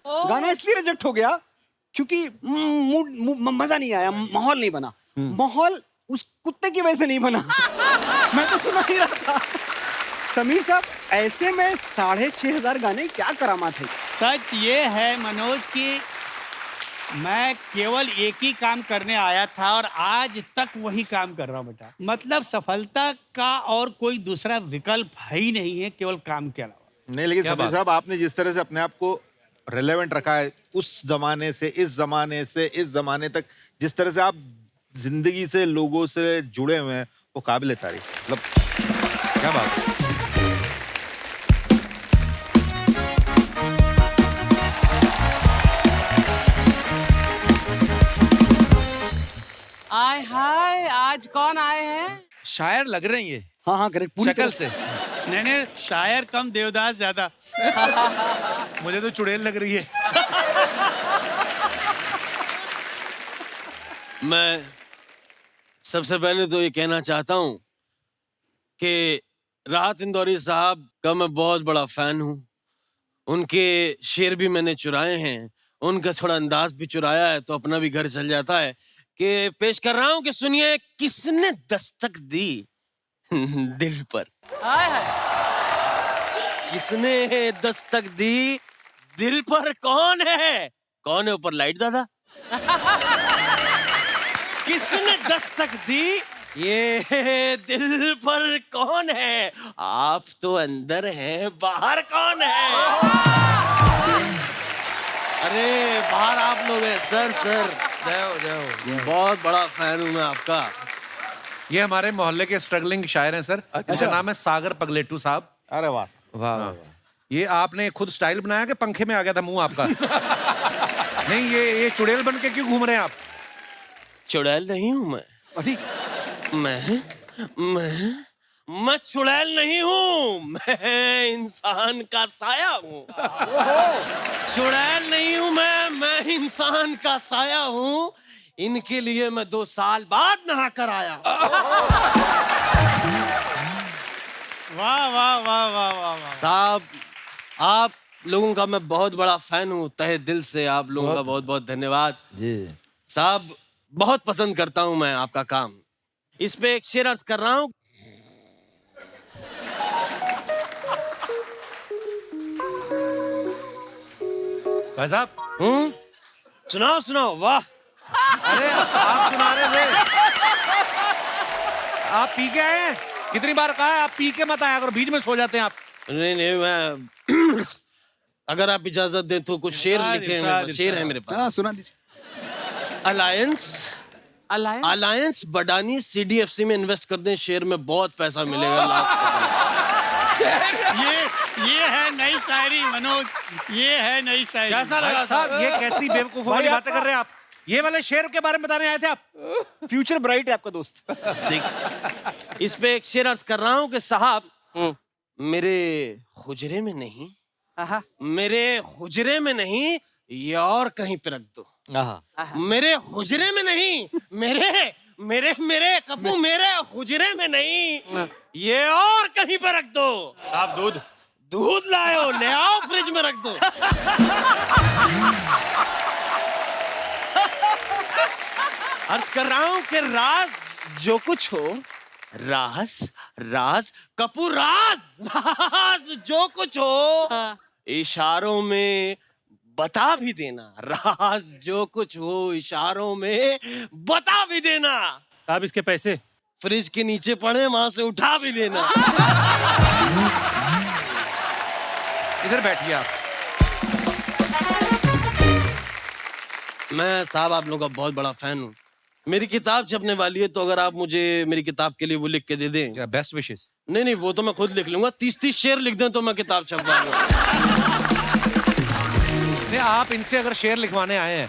गाना इसलिए रिजेक्ट हो गया क्योंकि मजा नहीं आया, माहौल नहीं बना। माहौल उस कुत्ते की वजह से नहीं बना। मैं तो सुना ही रहा था। समीर साहब, ऐसे में 6500 गाने, क्या करामात है?
सच ये है मनोज कि मैं केवल एक ही काम करने आया था और आज तक वही काम कर रहा हूँ बेटा। मतलब सफलता का और कोई दूसरा विकल्प है ही नहीं है, केवल काम के अलावा।
नहीं, लेकिन समीर साहब आपने जिस तरह से अपने आप को रिलेवेंट रखा है, उस जमाने से इस जमाने से इस जमाने तक, जिस तरह से आप जिंदगी से लोगों से जुड़े हुए हैं, वो काबिल तारीफ। मतलब
क्या बात है।
आय हाय, आज कौन आए हैं?
शायर लग रहे हैं ये
हाँ हाँ करेक्ट, पूरी
शक्ल
तरह
से।
नहीं शायर कम, देवदास ज्यादा।
मुझे तो चुड़ैल लग रही है।
मैं सबसे पहले तो ये कहना चाहता हूँ कि राहत इंदौरी साहब का मैं बहुत बड़ा फैन हूँ। उनके शेर भी मैंने चुराए हैं, उनका थोड़ा अंदाज भी चुराया है, तो अपना भी घर चल जाता है। कि पेश कर रहा हूँ कि सुनिए, किसने दस्तक दी दिल पर,
आय हाय,
किसने दस्तक दी दिल पर कौन है ऊपर लाइट दादा? किसने दस्तक दी? ये दिल पर कौन है? आप तो अंदर हैं, बाहर कौन है? अरे बाहर आप लोग हैं। सर
जाओ
बहुत बड़ा फैन हूं मैं आपका।
ये हमारे मोहल्ले के स्ट्रगलिंग शायर हैं सर। इनका नाम है सागर पगलेटू साहब।
अरे वाह
वाह।
ये आपने खुद स्टाइल बनाया कि पंखे में आ गया था मुंह आपका? नहीं, ये चुड़ैल बन के क्यों घूम रहे हैं आप?
चुड़ैल नहीं हूं मैं।
अरे
मैं चुड़ैल नहीं हूँ, मैं इंसान का साया हूँ। चुड़ैल नहीं हूँ मैं इंसान का साया हूँ। इनके लिए मैं 2 साल बाद नहा कर आया।
वाह वाह वाह वाह वाह वाह।
साहब आप लोगों का मैं बहुत बड़ा फैन हूँ, तहे दिल से आप लोगों का बहुत बहुत धन्यवाद। साहब बहुत पसंद करता हूँ मैं आपका काम। इस पे एक शेर अर्ज कर रहा हूँ।
भाई साहब,
सुनाओ। वाह,
अरे आप सुना रहे थे। आप पी के आए हैं? कितनी बार कहा है आप पी के मत आया करो, बीच में सो जाते हैं आप।
नहीं मैं अगर आप इजाजत दें तो कुछ शेर लिखे। शेर है मेरे पास।
सुना दीजिए।
अलायंस बडानी CDFC में इन्वेस्ट कर दें, शेयर में बहुत पैसा मिलेगा।
ये है नई शायरी मनोज, ये है नई शायरी।
कैसा लगा
साहब, ये कैसी बेवकूफों वाली बातें कर रहे हैं आप? ये वाले शेर के बारे में बताने आए थे आप?
फ्यूचर ब्राइट है आपका दोस्त।
देख, इस पे एक शेर अर्ज कर रहा हूँ कि साहब मेरे हुजरे में नहीं, मेरे हुजरे में नहीं, ये और कहीं पे रख दो। मेरे हुजरे में नहीं, मेरे कप्पू मेरे हुजरे में नहीं, ये और कहीं पे रख दो।
आप
दूध लाओ, ले आओ, फ्रिज में रख दो। अर्ज कर रहा हूं कि राज जो कुछ हो, राज कपूर, राज जो कुछ हो इशारों में बता भी देना। राज जो कुछ हो इशारों में बता भी देना।
साहब इसके पैसे
फ्रिज के नीचे पड़े, वहां से उठा भी लेना।
इधर बैठिए आप।
मैं साहब आप लोगों का बहुत बड़ा फैन हूँ। मेरी किताब छपने वाली है, तो अगर आप मुझे मेरी किताब के लिए वो लिख के दे दें।
Best wishes.
नहीं वो तो मैं खुद लिख लूंगा। 30 शेर लिख दें तो मैं किताब छपवा लूंगा।
नहीं, आप इनसे अगर शेर लिखवाने आए हैं,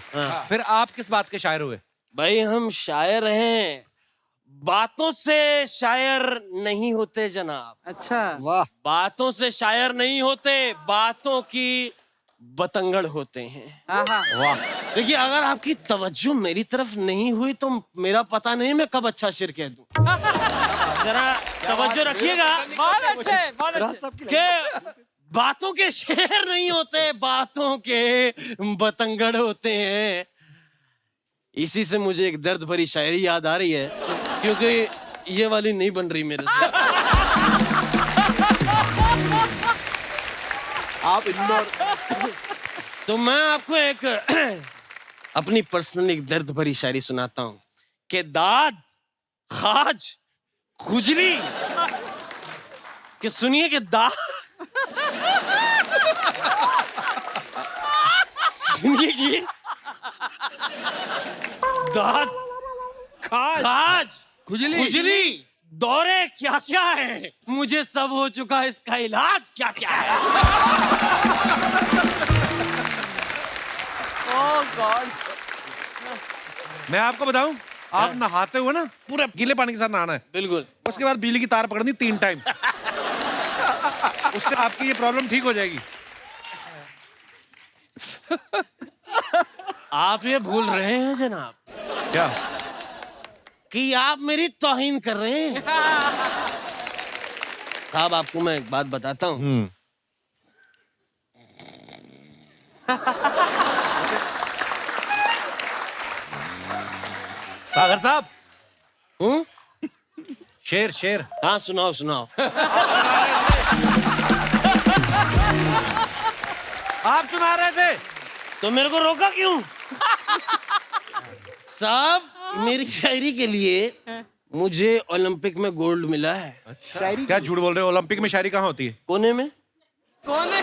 फिर आप किस बात के शायर हुए?
भाई हम शायर हैं, बातों से शायर नहीं होते जनाब।
अच्छा,
वाह।
बातों से शायर नहीं होते, बातों की बतंगड़ होते हैं।
वाह।
देखिए अगर आपकी तवज्जो मेरी तरफ नहीं हुई तो मेरा पता नहीं मैं कब अच्छा शेर कह दूं। जरा तवज्जो रखिएगा
बहुत अच्छे।
कि बातों के शेर नहीं होते, बातों के बतंगड़ होते हैं। इसी से मुझे एक दर्द भरी शायरी याद आ रही है, क्योंकि ये वाली नहीं बन रही मेरे से।
आप इंदौर।
तो मैं आपको एक अपनी पर्सनल एक दर्द भरी शायरी सुनाता हूँ कि दाद, खाज, खुजली, कि सुनिए कि सुनिए कि दाद, खाज, खुजली, दौरे क्या क्या है, मुझे सब हो चुका है, इसका इलाज क्या क्या है।
ओह गॉड।
मैं आपको बताऊं, आप नहाते हुए ना पूरे गीले पानी के साथ नहाना है।
बिल्कुल।
उसके बाद बिजली की तार पकड़नी 3 टाइम। उससे आपकी ये प्रॉब्लम ठीक हो जाएगी।
आप ये भूल रहे हैं जनाब
क्या?
कि आप मेरी तौहीन कर रहे हैं। साहब आपको मैं एक बात बताता हूँ।
सागर साहब,
हूँ?
शेर शेर।
हाँ सुनाओ।
आप सुना रहे थे।
तो मेरे को रोका क्यों? साहब, मेरी शायरी के लिए मुझे ओलंपिक में गोल्ड मिला है।
शायरी
क्या झूठ बोल रहे हो? ओलंपिक में शायरी कहाँ होती है?
कोने में
कौन है?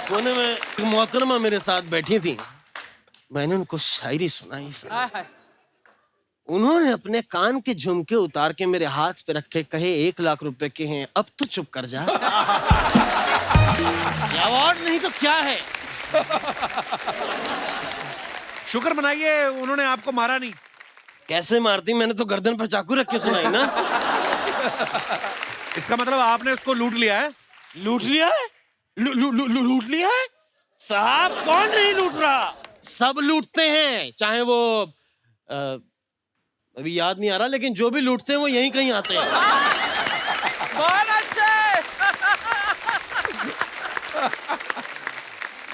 कोने में एक मोहतरमा मेरे साथ बैठी थी, मैंने उनको शायरी सुनाई सर।
हाय हाय।
उन्होंने अपने कान के झुमके उतार के मेरे हाथ पे रखे, कहे 1 लाख रुपए के हैं, अब तो चुप कर जा। अवार्ड नहीं तो क्या है?
शुक्र मनाइए उन्होंने आपको मारा नहीं।
कैसे मारती, मैंने तो गर्दन पर चाकू रख के सुनाई ना।
इसका मतलब आपने उसको लूट लिया है।
लूट लिया है? लूट लिया है? साहब, कौन नहीं लूट रहा? सब लूटते हैं, चाहे वो अभी याद नहीं आ रहा, लेकिन जो भी लूटते हैं वो यहीं कहीं आते हैं।
बहुत अच्छे।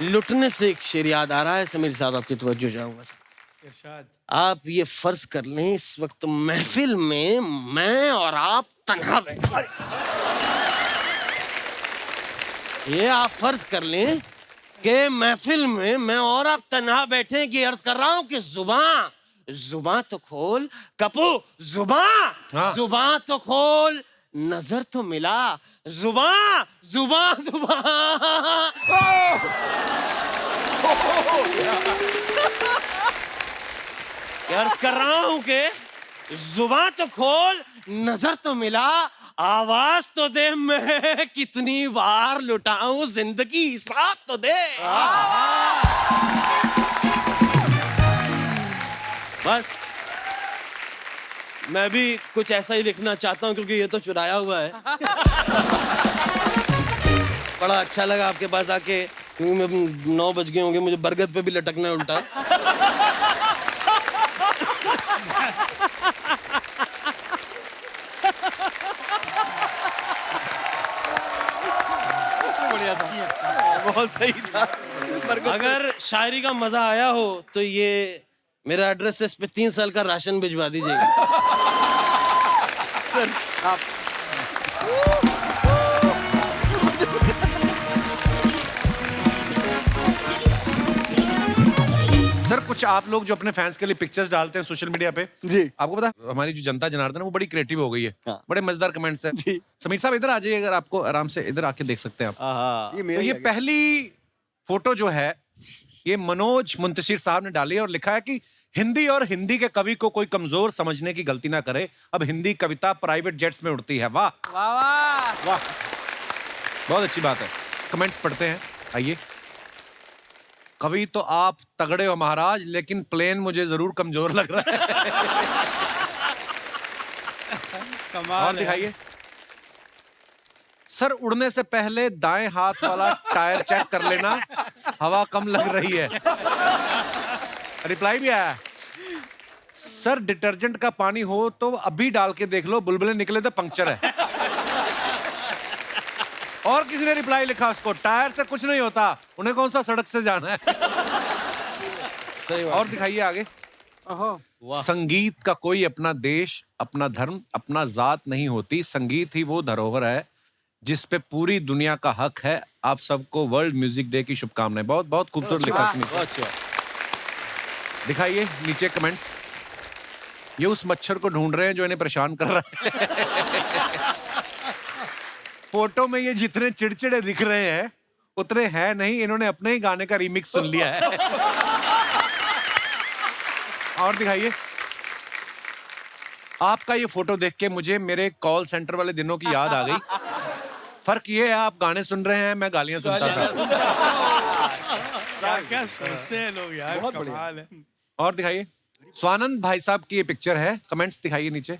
लुटने से एक शेर याद आ रहा है समीर साहब, आपकी तवज्जो चाहूंगा सर।
इरशाद।
आप ये फर्ज कर लें, इस वक्त महफिल में मैं और आप तन्हा बैठे। ये आप फर्ज कर लें कि महफिल में मैं और आप तन्हा बैठे हैं, कि अर्ज कर रहा हूं कि जुबान तो खोल कपू, जुबान तो खोल, नजर तो मिला, जुबान। अर्ज कर रहा हूं कि जुबान तो खोल, नजर तो मिला, आवाज तो दे, मैं कितनी बार लुटाऊं जिंदगी, हिसाब तो दे। बस मैं भी कुछ ऐसा ही लिखना चाहता हूं, क्योंकि ये तो चुराया हुआ है। बड़ा अच्छा लगा आपके पास आके, क्योंकि 9 बज गए होंगे, मुझे बरगद पे भी लटकना है उल्टा। बहुत सही था। अगर शायरी का मजा आया हो तो ये मेरा एड्रेस है, इस पे 3 साल का राशन भिजवा दीजिएगा। सर आप
सर, कुछ आप लोग जो अपने फैंस के लिए पिक्चर्स डालते हैं सोशल मीडिया पे,
जी।
आपको पता है हमारी जो जनता जनार्दन है वो बड़ी क्रिएटिव हो गई है।
हाँ।
बड़े मजेदार कमेंट्स हैं।
जी।
समीर साहब इधर आ जाइए, अगर आपको आराम से इधर आके देख सकते हैं आप।
ये
तो
मेरा
ये
ही
पहली फोटो जो है ये मनोज मुंतशिर साहब ने डाली है और लिखा है कि हिंदी और हिंदी के कवि को कोई कमजोर समझने की गलती ना करे, अब हिंदी कविता प्राइवेट जेट्स में उड़ती है। वाह
वाह वाह।
वाह, बहुत अच्छी बात है। कमेंट्स पढ़ते हैं, आइए। कवि तो आप तगड़े हो महाराज, लेकिन प्लेन मुझे जरूर कमजोर लग रहा है।
कमाल
और
है।
दिखाइए। सर, उड़ने से पहले दाएं हाथ वाला टायर चेक कर लेना, हवा कम लग रही है। रिप्लाई भी आया। सर, डिटर्जेंट का पानी हो तो अभी डाल के देख लो, बुलबुले निकले तो पंक्चर है। और किसी ने रिप्लाई लिखा उसको, टायर से कुछ नहीं होता, उन्हें कौन सा सड़क से जाना है।
सही बात।
और दिखाइए आगे। संगीत का कोई अपना देश, अपना धर्म, अपना जात नहीं होती, संगीत ही वो धरोहर है जिस पे पूरी दुनिया का हक है। आप सबको वर्ल्ड म्यूजिक डे की शुभकामनाएं। बहुत बहुत खूबसूरत लिखा इसमें। दिखाइए नीचे कमेंट्स। ये उस मच्छर को ढूंढ रहे हैं जो इन्हें परेशान कर रहा है। फोटो में ये जितने चिड़चिड़े दिख रहे हैं उतने हैं नहीं, इन्होंने अपने ही गाने का रीमिक्स सुन लिया है। और दिखाइए। आपका ये फोटो देख के मुझे मेरे कॉल सेंटर वाले दिनों की याद आ गई। फर्क ये है आप गाने सुन रहे हैं, मैं गालियां सुनता था।
क्या सोचते हैं लोग यार, कमाल है।
और दिखाइए। स्वानंद भाई साहब की ये पिक्चर है। कमेंट्स दिखाइए नीचे।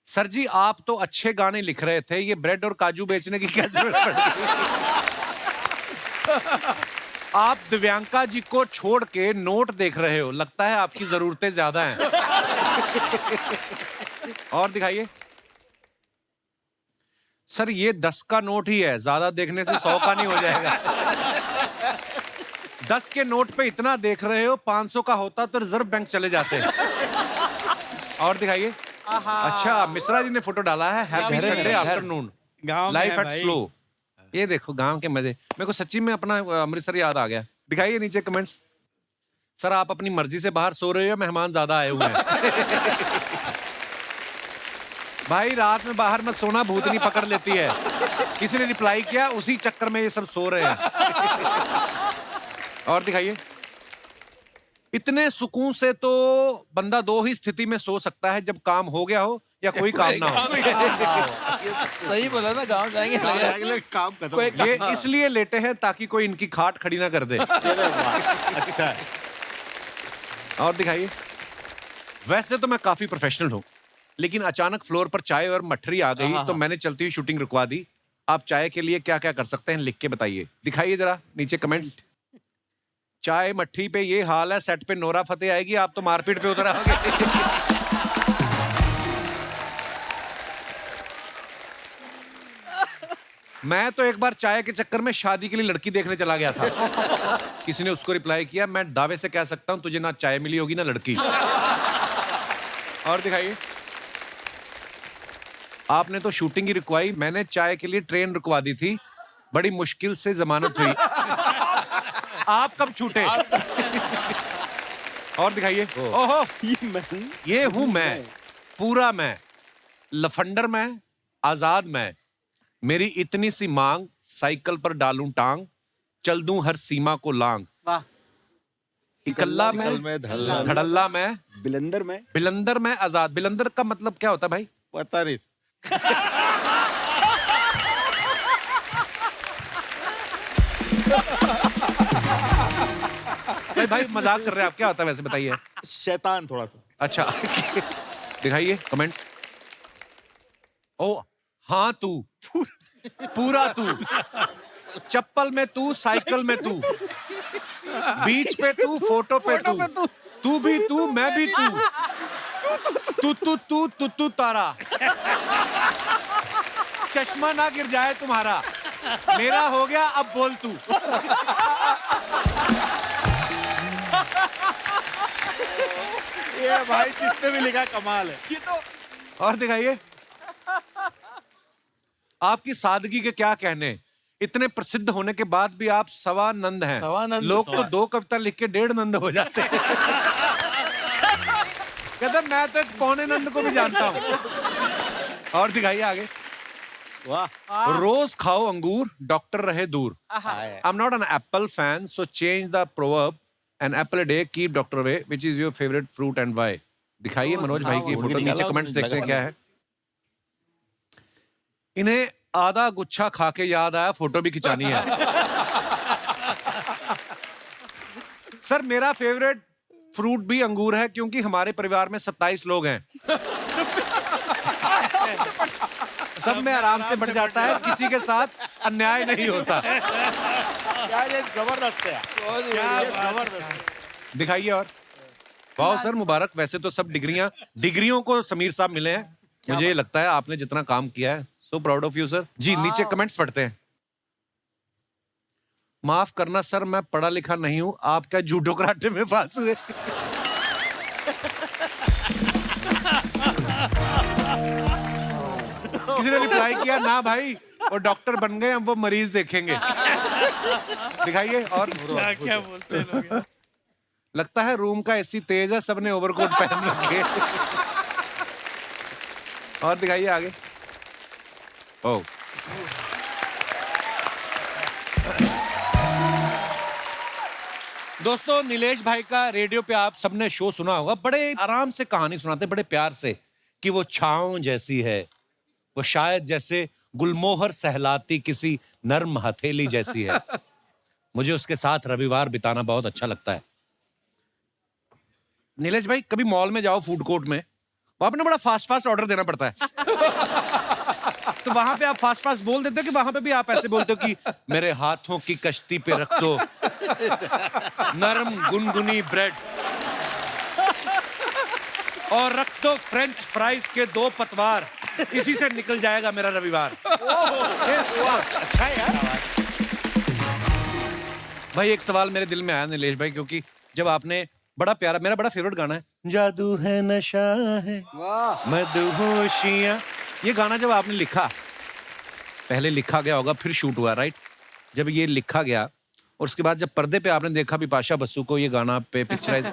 सर जी, आप तो अच्छे गाने लिख रहे थे, ये ब्रेड और काजू बेचने की क्या जरूरत पड़ गई? आप दिव्यांका जी को छोड़ के नोट देख रहे हो, लगता है आपकी जरूरतें ज्यादा हैं। और दिखाइए। सर, ये 10 का नोट ही है, ज्यादा देखने से 100 का नहीं हो जाएगा। 10 के नोट पे इतना देख रहे हो, 500 का होता तो रिजर्व बैंक चले जाते। और दिखाइए। अच्छा, मिश्रा जी ने फोटो डाला है, हैप्पी संडे आफ्टरनून,
गाँव में
लाइफ
है
एट
भाई।
स्लो। ये देखो गांव के मजे। मेरे को सच्ची में अपना अमृतसर याद आ गया। दिखाइए नीचे कमेंट्स। सर आप अपनी मर्जी से बाहर सो रहे हो या मेहमान ज्यादा आए हुए हैं? भाई रात में बाहर मत सोना, भूतनी पकड़ लेती है। किसी ने रिप्लाई किया, उसी चक्कर में ये सब सो रहे हैं। और दिखाइए। इतने सुकून से तो बंदा दो ही स्थिति में सो सकता है, जब काम हो गया हो या कोई काम ना हो।
सही बोला ना, गाँव जाएंगे
अगले काम खत्म।
ये इसलिए लेटे हैं ताकि कोई इनकी खाट खड़ी ना कर दे।
अच्छा है।
और दिखाइए। वैसे तो मैं काफी प्रोफेशनल हूँ, लेकिन अचानक फ्लोर पर चाय और मठरी आ गई तो मैंने चलती हुई शूटिंग रुकवा दी। आप चाय के लिए क्या क्या कर सकते हैं, लिख के बताइए। दिखाइए जरा नीचे कमेंट्स। चाय मट्ठी पे ये हाल है, सेट पे नोरा फतेह आएगी, आप तो मारपीट पे उतर आओगे। मैं तो एक बार चाय के चक्कर में शादी के लिए लड़की देखने चला गया था। किसी ने उसको रिप्लाई किया, मैं दावे से कह सकता हूं तुझे ना चाय मिली होगी ना लड़की। और दिखाइए। आपने तो शूटिंग ही रुकवाई, मैंने चाय के लिए ट्रेन रुकवा दी थी, बड़ी मुश्किल से जमानत हुई। आप कब छूटे? और दिखाइए। ओहो, ये हूं मैं, पूरा मैं, लफंडर मैं, आजाद मैं, मेरी इतनी सी मांग, साइकिल पर डालूं टांग, चल दूं हर सीमा को लांग।
वाह।
इकल्ला मैं, धड़ल्ला मैं, बिलंदर मैं, आजाद। बिलंदर का मतलब क्या होता है भाई?
पता नहीं।
भाई मजाक कर रहे हैं आप, क्या होता है वैसे बताइए।
शैतान थोड़ा सा।
अच्छा। दिखाइए कमेंट्स। ओ हाँ तू, पूरा तू, चप्पल में तू, साइकिल में तू, बीच पे तू, फोटो पे तू, तू भी तू, मैं भी तू, तू तू तू तू तू तारा, चश्मा ना गिर जाए तुम्हारा, मेरा हो गया अब बोल तू।
ये भाई किसने भी लिखा, कमाल है।
और दिखाइए। आपकी सादगी के क्या कहने, इतने प्रसिद्ध होने के बाद भी आप सवानंद हैं। लोग तो 2 कविता लिख के 1.5 नंद हो जाते हैं। कहता मैं तो एक पौने नंद को भी जानता हूं। और दिखाइए आगे।
वाह।
रोज खाओ अंगूर, डॉक्टर रहे दूर। I am not an apple fan, so change the proverb, an apple a day keep doctor away, which is your favourite fruit and why. दिखाइए मनोज भाई की फोटो, नीचे कमेंट्स देखते हैं क्या है। इन्हें आधा गुच्छा खा के याद आया, फोटो भी खिंचानी है। सर मेरा फेवरेट फ्रूट भी अंगूर है, क्योंकि हमारे परिवार में 27 लोग हैं। सब में आराम से बढ़ जाता है, किसी के साथ अन्याय नहीं होता।
यार ये जबरदस्त है, क्या जबरदस्त है।
दिखाइए। और वाह सर मुबारक। वैसे तो सब डिग्रियों को समीर साहब मिले हैं। मुझे ये लगता है आपने जितना काम किया है, so proud of you sir. जी नीचे कमेंट्स पढ़ते हैं। माफ करना सर, मैं पढ़ा लिखा नहीं हूं, आप क्या जूडो कराटे में पास हुए? किसी ने रिप्लाई किया, ना भाई वो डॉक्टर बन गए, अब वो मरीज देखेंगे। दिखाइए। और
क्या बोलते हैं लोग।
लगता है रूम का एसी तेज है, सबने ओवरकोट पहन रखे। और दिखाइए आगे। ओ दोस्तों, नीलेश भाई का रेडियो पे आप सबने शो सुना होगा। बड़े आराम से कहानी सुनाते, बड़े प्यार से, कि वो छांव जैसी है, वो शायद जैसे गुलमोहर सहलाती किसी नर्म हथेली जैसी है। मुझे उसके साथ रविवार बिताना बहुत अच्छा लगता है। नीलेश भाई कभी मॉल में जाओ, फूड कोर्ट में, वहां पे ना बड़ा फास्ट ऑर्डर देना पड़ता है। तो वहां पे आप फास्ट बोल देते हो कि वहां पे भी आप ऐसे बोलते हो कि मेरे हाथों की कश्ती पे रख दो नरम गुनगुनी ब्रेड और रख दो फ्रेंच फ्राइज के 2 पतवार, इसी से निकल जाएगा मेरा रविवार।
अच्छा है यार।
भाई एक सवाल मेरे दिल में आया नीलेश भाई, क्योंकि जब आपने बड़ा प्यारा, मेरा बड़ा फेवरेट गाना है, जादू है नशा है मदहोशियां, ये गाना जब आपने लिखा पहले लिखा गया होगा फिर शूट हुआ, राइट? जब ये लिखा गया और उसके बाद जब पर्दे पे आपने देखा बिपाशा बसु को ये गाना पे पिक्चराइज,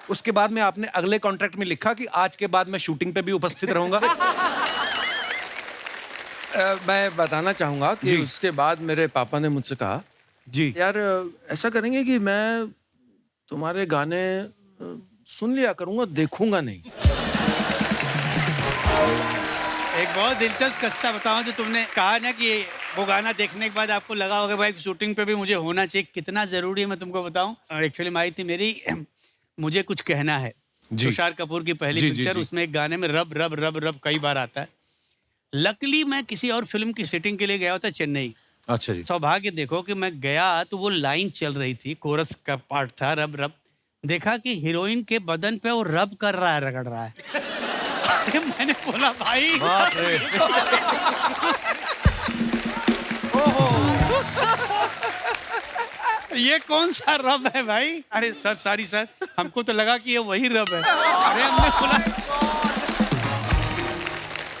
उसके बाद में आपने अगले कॉन्ट्रैक्ट में लिखा कि आज के बाद मैं शूटिंग पे भी उपस्थित रहूंगा।
मैं बताना चाहूंगा कि
जी।
उसके बाद मेरे पापा ने मुझसे कहा,
जी।
यार ऐसा करेंगे कि मैं तुम्हारे गाने सुन लिया करूंगा, देखूंगा नहीं।
एक बहुत दिलचस्प किस्सा बताऊं, जो तुमने कहा ना कि वो गाना देखने के बाद आपको लगा होगा भाई शूटिंग पे भी मुझे होना चाहिए, कितना जरूरी है मैं तुमको बताऊं। एक फिल्म आई थी मेरी, मुझे कुछ कहना है,
जी।
तुषार कपूर की पहली
जी, जी,
पिक्चर।
जी।
उसमें एक गाने में रब रब रब रब कई बार आता है। लकली मैं किसी और फिल्म की शूटिंग के लिए गया था चेन्नई।
अच्छा जी।
सौभाग्य देखो कि मैं गया तो वो लाइन चल रही थी, कोरस का पार्ट था, रब रब। देखा कि हीरोइन के बदन पे वो रब कर रहा है, रगड़ रहा है। अरे मैंने बोला भाई, ये कौन सा रब है भाई? अरे सर सॉरी सर, हमको तो लगा कि ये वही रब है। अरे हमने बोला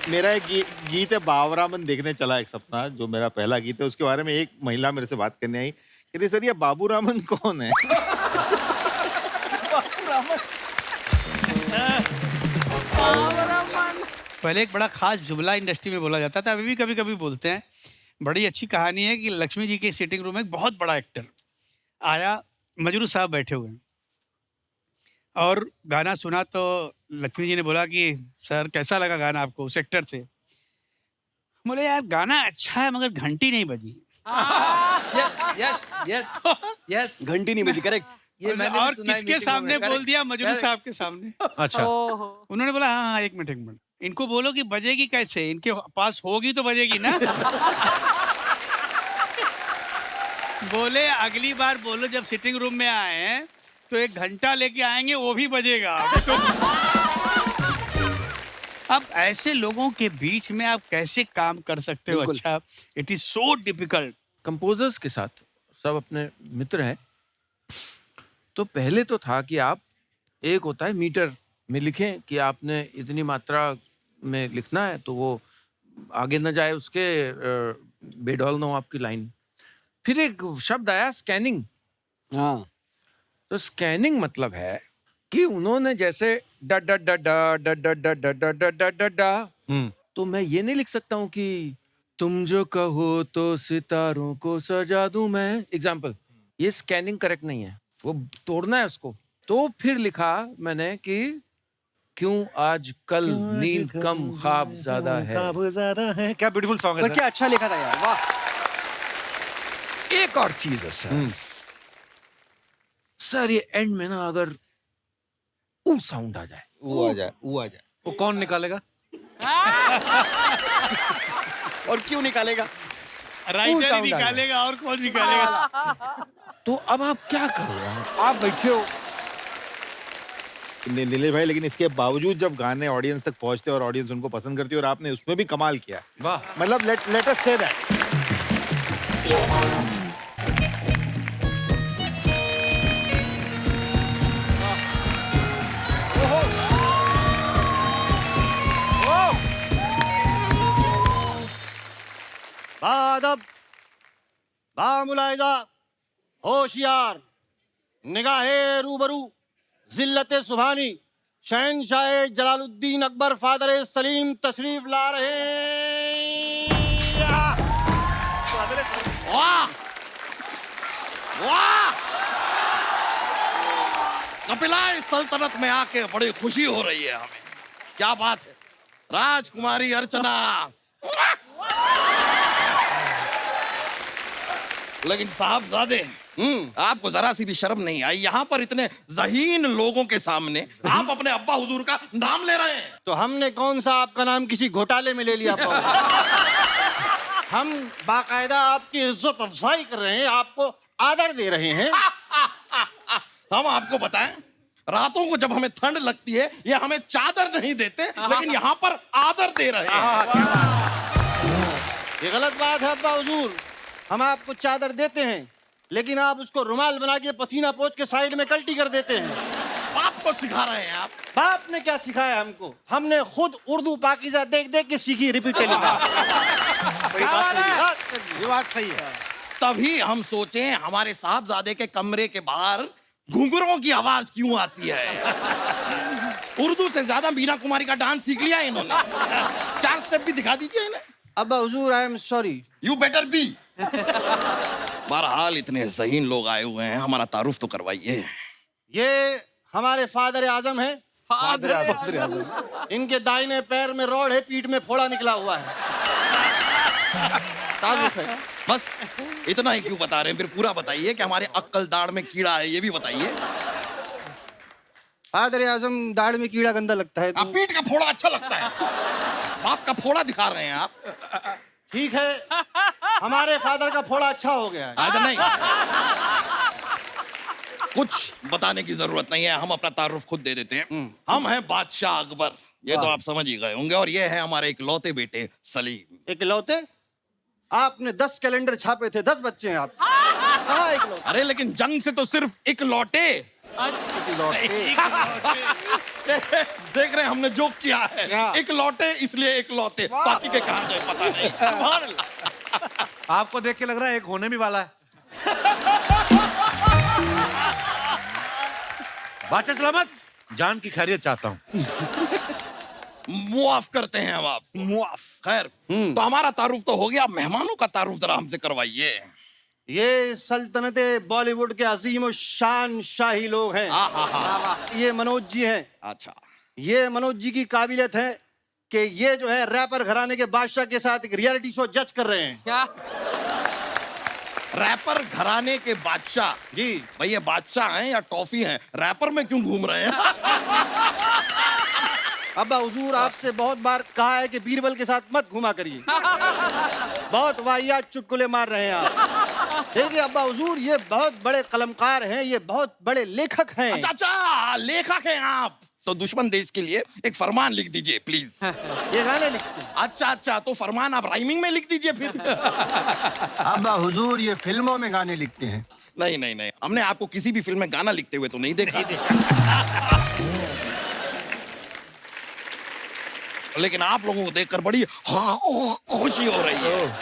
मेरा एक गीत है बाबूरामन देखने चला एक सपना, जो मेरा पहला गीत है। उसके बारे में एक महिला मेरे से बात करने आई, कहती सर ये बाबूरामन कौन है?
पहले एक बड़ा खास जुमला इंडस्ट्री में बोला जाता था, अभी भी कभी कभी बोलते हैं। बड़ी अच्छी कहानी है कि लक्ष्मी जी के सिटिंग रूम में एक बहुत बड़ा एक्टर आया, मजरू साहब बैठे हुए हैं और गाना सुना तो लक्ष्मी जी ने बोला कि सर कैसा लगा गाना आपको उस एक्टर से? बोले यार गाना अच्छा है मगर घंटी नहीं बजी।
यस यस यस यस,
घंटी नहीं बजी, करेक्ट।
ये मैंने भी
और
सुना है
किसके
meeting
सामने
में,
बोल
correct,
दिया? मजरू
correct।
साहब के सामने।
अच्छा।
उन्होंने बोला हाँ हाँ, एक मिनट इनको बोलो कि बजेगी कैसे, इनके पास होगी तो बजेगी ना। बोले अगली बार बोलो जब सिटिंग रूम में आए हैं तो एक घंटा लेके आएंगे, वो भी बजेगा। अब ऐसे लोगों के बीच में आप कैसे काम कर सकते हो?
बिल्कुल।
अच्छा, it is so difficult.
Composers के साथ सब अपने मित्र हैं, तो पहले तो था कि आप, एक होता है मीटर में लिखें कि आपने इतनी मात्रा में लिखना है, तो वो आगे न जाए उसके, बेडौल न हो आपकी लाइन। फिर एक शब्द आया स्कैनिंग।
हाँ,
तो स्कैनिंग मतलब है कि उन्होंने जैसे डा डा डा डा डा डा डा डा डा डा डा डा डा, तो मैं ये नहीं लिख सकता हूँ कि तुम जो कहो तो सितारों को सजा दूं मैं। एग्जाम्पल, ये स्कैनिंग करेक्ट नहीं है, वो तोड़ना है उसको। तो फिर लिखा मैंने कि क्यों आज कल नींद कम ख्वाब ज्यादा है।
क्या ब्यूटीफुल सॉन्ग है
पर
सर।
क्या अच्छा लिखा था यार, वाह।
एक और चीज है सर, सर ये एंड में ना अगर ऊ साउंड आ जाए,
वो आ जाए, वो आ जाए।
वो कौन निकालेगा?
और क्यों निकालेगा?
राइटर ही
sound आ
निकालेगा और कौन निकालेगा?
तो अब आप क्या करो यार? आप बैठे हो,
नीलेश भाई, लेकिन इसके बावजूद जब गाने ऑडियंस तक पहुंचते और ऑडियंस उनको पसंद करती है, और आपने उसमें भी कमाल किया।
वाह।
मतलब लेट अस से दैट।
बादब, बामुलाइजा, होशियार, निगाहे रूबरू, जिल्लत सुभानी, शहनशाह जलालुद्दीन अकबर फादर सलीम तशरीफ ला रहे हैं।
वाह वाह, कपिला सल्तनत में आके बड़ी खुशी हो रही है हमें। क्या बात है, राजकुमारी अर्चना। लेकिन साहबजादे, आपको जरा सी भी शर्म नहीं आई? यहाँ पर इतने ज़हीन लोगों के सामने आप अपने अब्बा हुजूर का नाम ले रहे हैं।
तो हमने कौन सा आपका नाम किसी घोटाले में ले लिया? हम बाकायदा आपकी इज्जत अफजाई कर रहे हैं, आपको आदर दे रहे हैं।
हम आपको बताएं, रातों को जब हमें ठंड लगती है ये हमें चादर नहीं देते, लेकिन यहाँ पर आदर दे रहे हैं।
ये गलत बात है अब्बा हुजूर, हम आपको चादर देते हैं लेकिन आप उसको रुमाल बना के पसीना पोंछ के साइड में कल्टी कर देते हैं।
आप को सिखा रहे हैं आप?
बाप ने क्या सिखाया हमको? हमने खुद उर्दू पाकीज़ा देख देख के सीखी, रिपीट टेलीकास्ट।
ये बात सही है।
तभी हम सोचे हमारे साहबजादे के कमरे के बाहर घुंघरों की आवाज क्यों आती है। उर्दू से ज्यादा मीना कुमारी का डांस सीख लिया इन्होंने। 4 स्टेप भी दिखा दीजिए इन्हें।
अब्बा हुजूर, I am sorry.
You better be. बहरहाल इतने ज़हीन लोग आए हुए हैं, हमारा तारुफ तो करवाइए।
ये हमारे फादर आजम है।
फादर
इनके दाहिने पैर में रोड है, पीठ में फोड़ा निकला हुआ है। तारुफ है।
बस इतना ही क्यों बता रहे हैं? फिर पूरा बताइए कि हमारे अक्कल दाढ़ में कीड़ा है, ये भी बताइए।
फादर आजम, दाढ़ में कीड़ा गंदा लगता है।
अब पीठ का फोड़ा अच्छा लगता है। बाप का फोड़ा दिखा रहे हैं आप।
ठीक है, हमारे फादर का फोड़ा अच्छा हो गया है।
नहीं, कुछ बताने की जरूरत नहीं है, हम अपना तारुफ खुद दे देते हैं। हम हैं बादशाह अकबर, ये तो आप समझ ही गए होंगे। और ये है हमारे इकलौते बेटे सलीम।
इकलौते? आपने 10 कैलेंडर छापे थे, 10 बच्चे हैं आप। हाँ, इकलौते।
अरे लेकिन जंग से तो सिर्फ इकलौटे। देख रहे हैं हमने जोक किया है। इकलौटे इसलिए इकलौते, बाकी के कहां गए पता नहीं। सुभान अल्लाह।
आपको देख के लग रहा है एक होने भी वाला है। बादशाह सलामत, जान की खैरियत चाहता हूँ।
मुआफ करते हैं हम आप।
मुआफ।
खैर, तो हमारा तारुफ तो हो गया, मेहमानों का तारुफ जरा हमसे करवाइए।
ये सल्तनते बॉलीवुड के अजीम और शान शाही लोग हैं। ये मनोज जी हैं।
अच्छा,
ये मनोज जी की काबिलियत है कि ये जो है रैपर घराने के बादशाह के साथ एक रियलिटी शो जज कर रहे हैं।
क्या?
रैपर घराने के बादशाह?
जी
भाई, ये बादशाह हैं या टॉफी हैं? रैपर में क्यों घूम रहे हैं?
अब्बा हुजूर, आपसे बहुत बार कहा है कि बीरबल के साथ मत घुमा करिए। बहुत वाहियात चुटकुले मार रहे हैं आप। देखिए अब्बा हुजूर, ये बहुत बड़े कलमकार हैं, ये बहुत बड़े लेखक हैं।
अच्छा, लेखक हैं आप। तो दुश्मन देश के लिए एक फरमान लिख दीजिए प्लीज।
ये गाने लिखते हैं।
अच्छा, तो फरमान आप राइमिंग में लिख दीजिए फिर।
अब्बा हुजूर, ये फिल्मों में गाने लिखते हैं।
नहीं, हमने आपको किसी भी फिल्म में गाना लिखते हुए तो नहीं देखा। लेकिन आप लोगों को देखकर बड़ी खुशी हो रही है।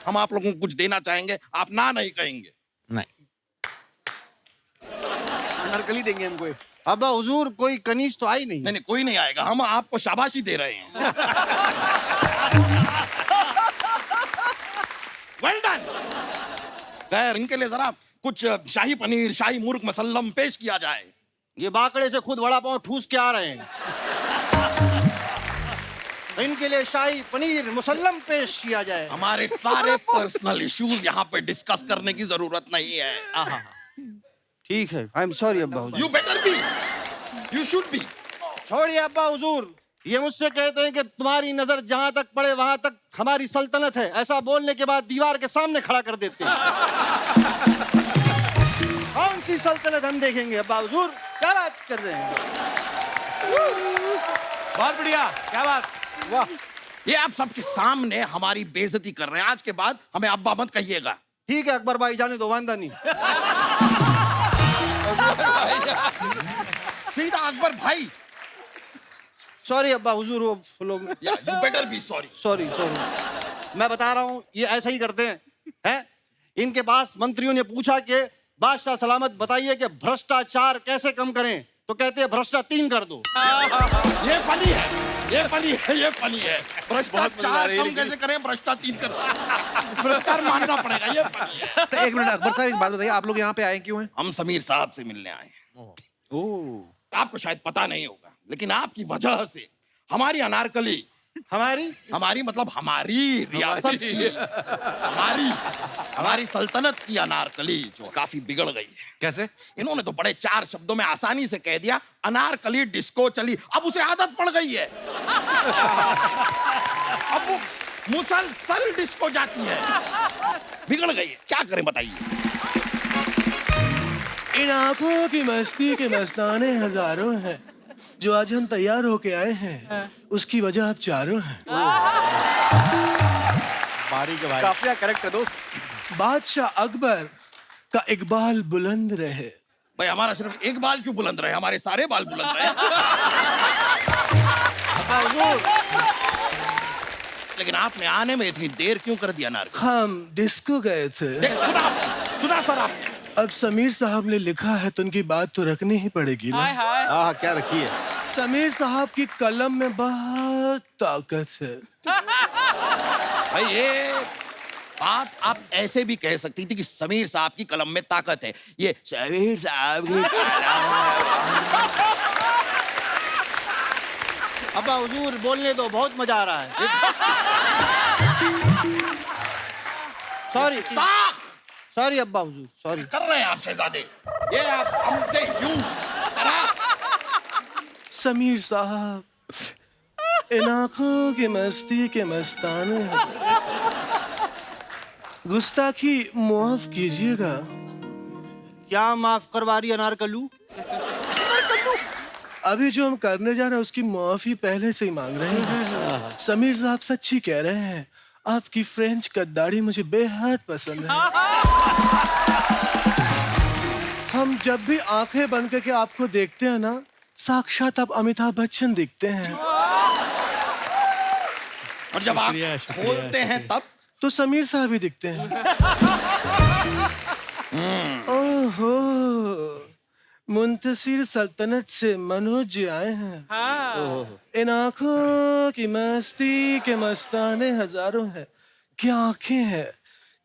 हम आप लोगों को कुछ देना चाहेंगे, आप ना नहीं कहेंगे।
नहीं, अनारकली देंगे हमको। अब्बा हुजूर, कोई कनीज तो आई नहीं।
नहीं, कोई नहीं आएगा, हम आपको शाबाशी दे रहे हैं। Well done. खैर, इनके लिए जरा कुछ शाही पनीर, शाही मुर्ग मसल्लम पेश किया जाए।
ये बाकड़े से खुद वड़ा पाव ठूस के आ रहे हैं। इनके लिए शाही पनीर मुसल्लम पेश किया जाए।
हमारे सारे पर्सनल इश्यूज यहाँ पे डिस्कस करने की जरूरत नहीं है।
ठीक है, आई एम सॉरी अब्बा हुजूर।
You better be, you should be.
छोड़िए अब्बा हुजूर, ये मुझसे कहते हैं कि तुम्हारी नजर जहां तक पड़े वहां तक हमारी सल्तनत है। ऐसा बोलने के बाद दीवार के सामने खड़ा कर देते हैं। कौन सी सल्तनत हम देखेंगे अब्बा हुजूर? क्या बात कर रहे हैं?
बहुत बढ़िया, क्या बात।
वाह,
ये आप सबके सामने हमारी बेइज्जती कर रहे हैं। आज के बाद हमें अब्बा मत कहिएगा।
ठीक है अकबर भाई, जाने दो, वांदा नहीं।
सीधा अकबर भाई।
सॉरी अब्बा हुजूर, वो लोग।
You better be sorry.
Sorry. मैं बता रहा हूँ, ये ऐसा ही करते हैं। इनके पास मंत्रियों ने पूछा कि बादशाह सलामत बताइए कि भ्रष्टाचार कैसे कम करें, तो कहते हैं भ्रष्टाचार 3 कर दो।
ये फनी है। भ्रष्टाचार कम कैसे करें? भ्रष्टाचार 3 कर। भ्रष्टाचार मानना पड़ेगा, ये फनी है।
एक मिनट अकबर साहब, एक बात बताइए, आप लोग यहाँ पे आए क्यों हैं?
हम समीर साहब से मिलने आए हैं। आपको शायद पता नहीं होगा, लेकिन आपकी वजह से हमारी अनारकली, हमारी मतलब हमारी रियासत की, हमारी सल्तनत की अनारकली जो काफी बिगड़ गई है।
कैसे?
इन्होंने तो बड़े 4 शब्दों में आसानी से कह दिया, अनारकली डिस्को चली। अब उसे आदत पड़ गई है। अब वो मुसलसल डिस्को जाती है। बिगड़ गई है, क्या करें बताइए?
इन आंखों की मस्ती के मस्ताने हजारों हैं, जो आज हम तैयार होके आए हैं, उसकी वजह आप चारों हैं।
काफिया करेक्ट है दोस्त।
बादशाह अकबर का इकबाल बुलंद रहे,
भाई हमारा सिर्फ एक बाल क्यों बुलंद रहे, हमारे सारे बाल बुलंद रहे। अब्बा हुजूर, लेकिन आपने आने में इतनी देर क्यों कर दिया नारकली?
हम डिस्को गए थे।
सुना सर आपने?
अब समीर साहब ने लिखा है तो उनकी बात तो रखनी ही पड़ेगी ना।
हाय हाय।
हाँ क्या रखी है?
समीर साहब की कलम में बहुत ताकत है।
भाई ये बात आप ऐसे भी कह सकती थी कि समीर साहब की कलम में ताकत है, ये समीर साहब की
अब्बा हुजूर बोलने दो, बहुत मजा आ रहा है। सॉरी सॉरी अब्बा हुजूर, सॉरी।
कर रहे हैं आप शहजादे, ये आप हमसे यूं तरह।
समीर साहब, इन आंखों की मस्ती के मस्ताने हैं। गुस्ताखी माफ कीजिएगा।
क्या माफ करवा रही अनारकलू?
अभी जो हम करने जा रहे हैं उसकी माफी पहले से ही मांग रहे हैं। समीर साहब सच्ची कह रहे हैं, आपकी फ्रेंच कद्दारी मुझे बेहद पसंद है। हम जब भी आंखें बंद करके आपको देखते हैं ना, साक्षात आप अमिताभ बच्चन दिखते हैं।
और जब आप खोलते हैं तब
तो समीर साहब ही दिखते हैं। ओहो, मुंतसिर सल्तनत से मनोज जी आए हैं। इन आंखों की मस्ती के मस्ताने हजारों हैं। क्या आंखें हैं,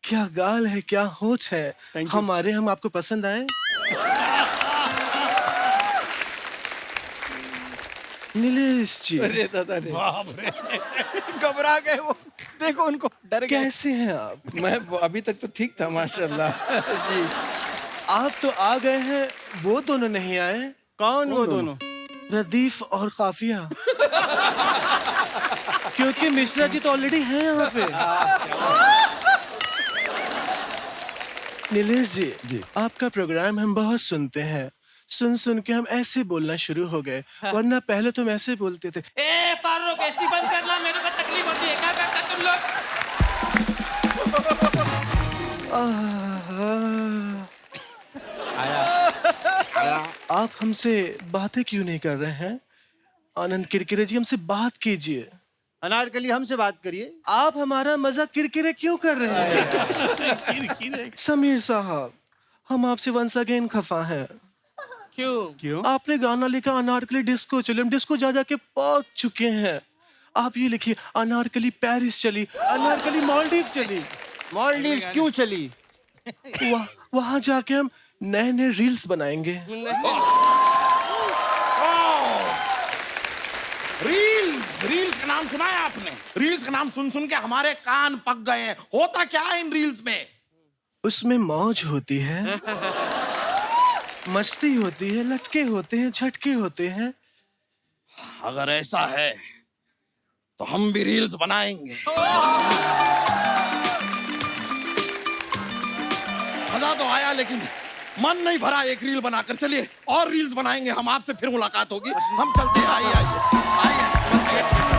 क्या गाल है, क्या होठ है। हमारे हम आपको पसंद आए? नीलेश जी,
अरे दादा रे,
घबरा गए वो, देखो उनको, डर गए।
कैसे हैं आप?
मैं अभी तक तो ठीक था माशाल्लाह। जी
आप तो आ गए हैं, वो दोनों नहीं आए।
कौन वो दोनों?
रदीफ और काफिया। क्योंकि मिश्रा जी तो ऑलरेडी हैं यहाँ पे। नीलेश जी, आपका प्रोग्राम हम बहुत सुनते हैं। सुन सुन के हम ऐसे बोलना शुरू हो गए, वरना पहले तुम ऐसे बोलते थे।
ए फारूक, ऐसी बंद करना, मेरे को तकलीफ होती है। क्या करता तुम लोग?
आप हमसे बातें क्यों नहीं कर रहे हैं? आनंद किरकिरे जी, हमसे बात कीजिए।
अनारकली हमसे बात करिए।
आप हमारा मजाक किरकिरे क्यों कर रहे हैं? समीर साहब, हम आपसे वंस अगेन खफा हैं।
क्यों?
आपने गाना लिखा अनारकली डिस्को चली, हम डिस्को जा जा के पक चुके हैं। आप ये लिखिए अनारकली पेरिस चली, अनारकली मालदीव चली।
मालदीव्स क्यों चली?
वहां जाके हम नए नए रील्स बनाएंगे।
रील्स का नाम सुना है आपने? रील्स का नाम सुन सुन के हमारे कान पक गए हैं। होता क्या है इन रील्स में?
उसमें मौज होती है, मस्ती होती है, लटके होते हैं, झटके होते हैं।
अगर ऐसा है तो हम भी रील्स बनाएंगे। मजा तो आया लेकिन मन नहीं भरा एक रील बनाकर। चलिए और रील्स बनाएंगे हम, आपसे फिर मुलाकात होगी। हम चलते हैं, आइए आइए आइए।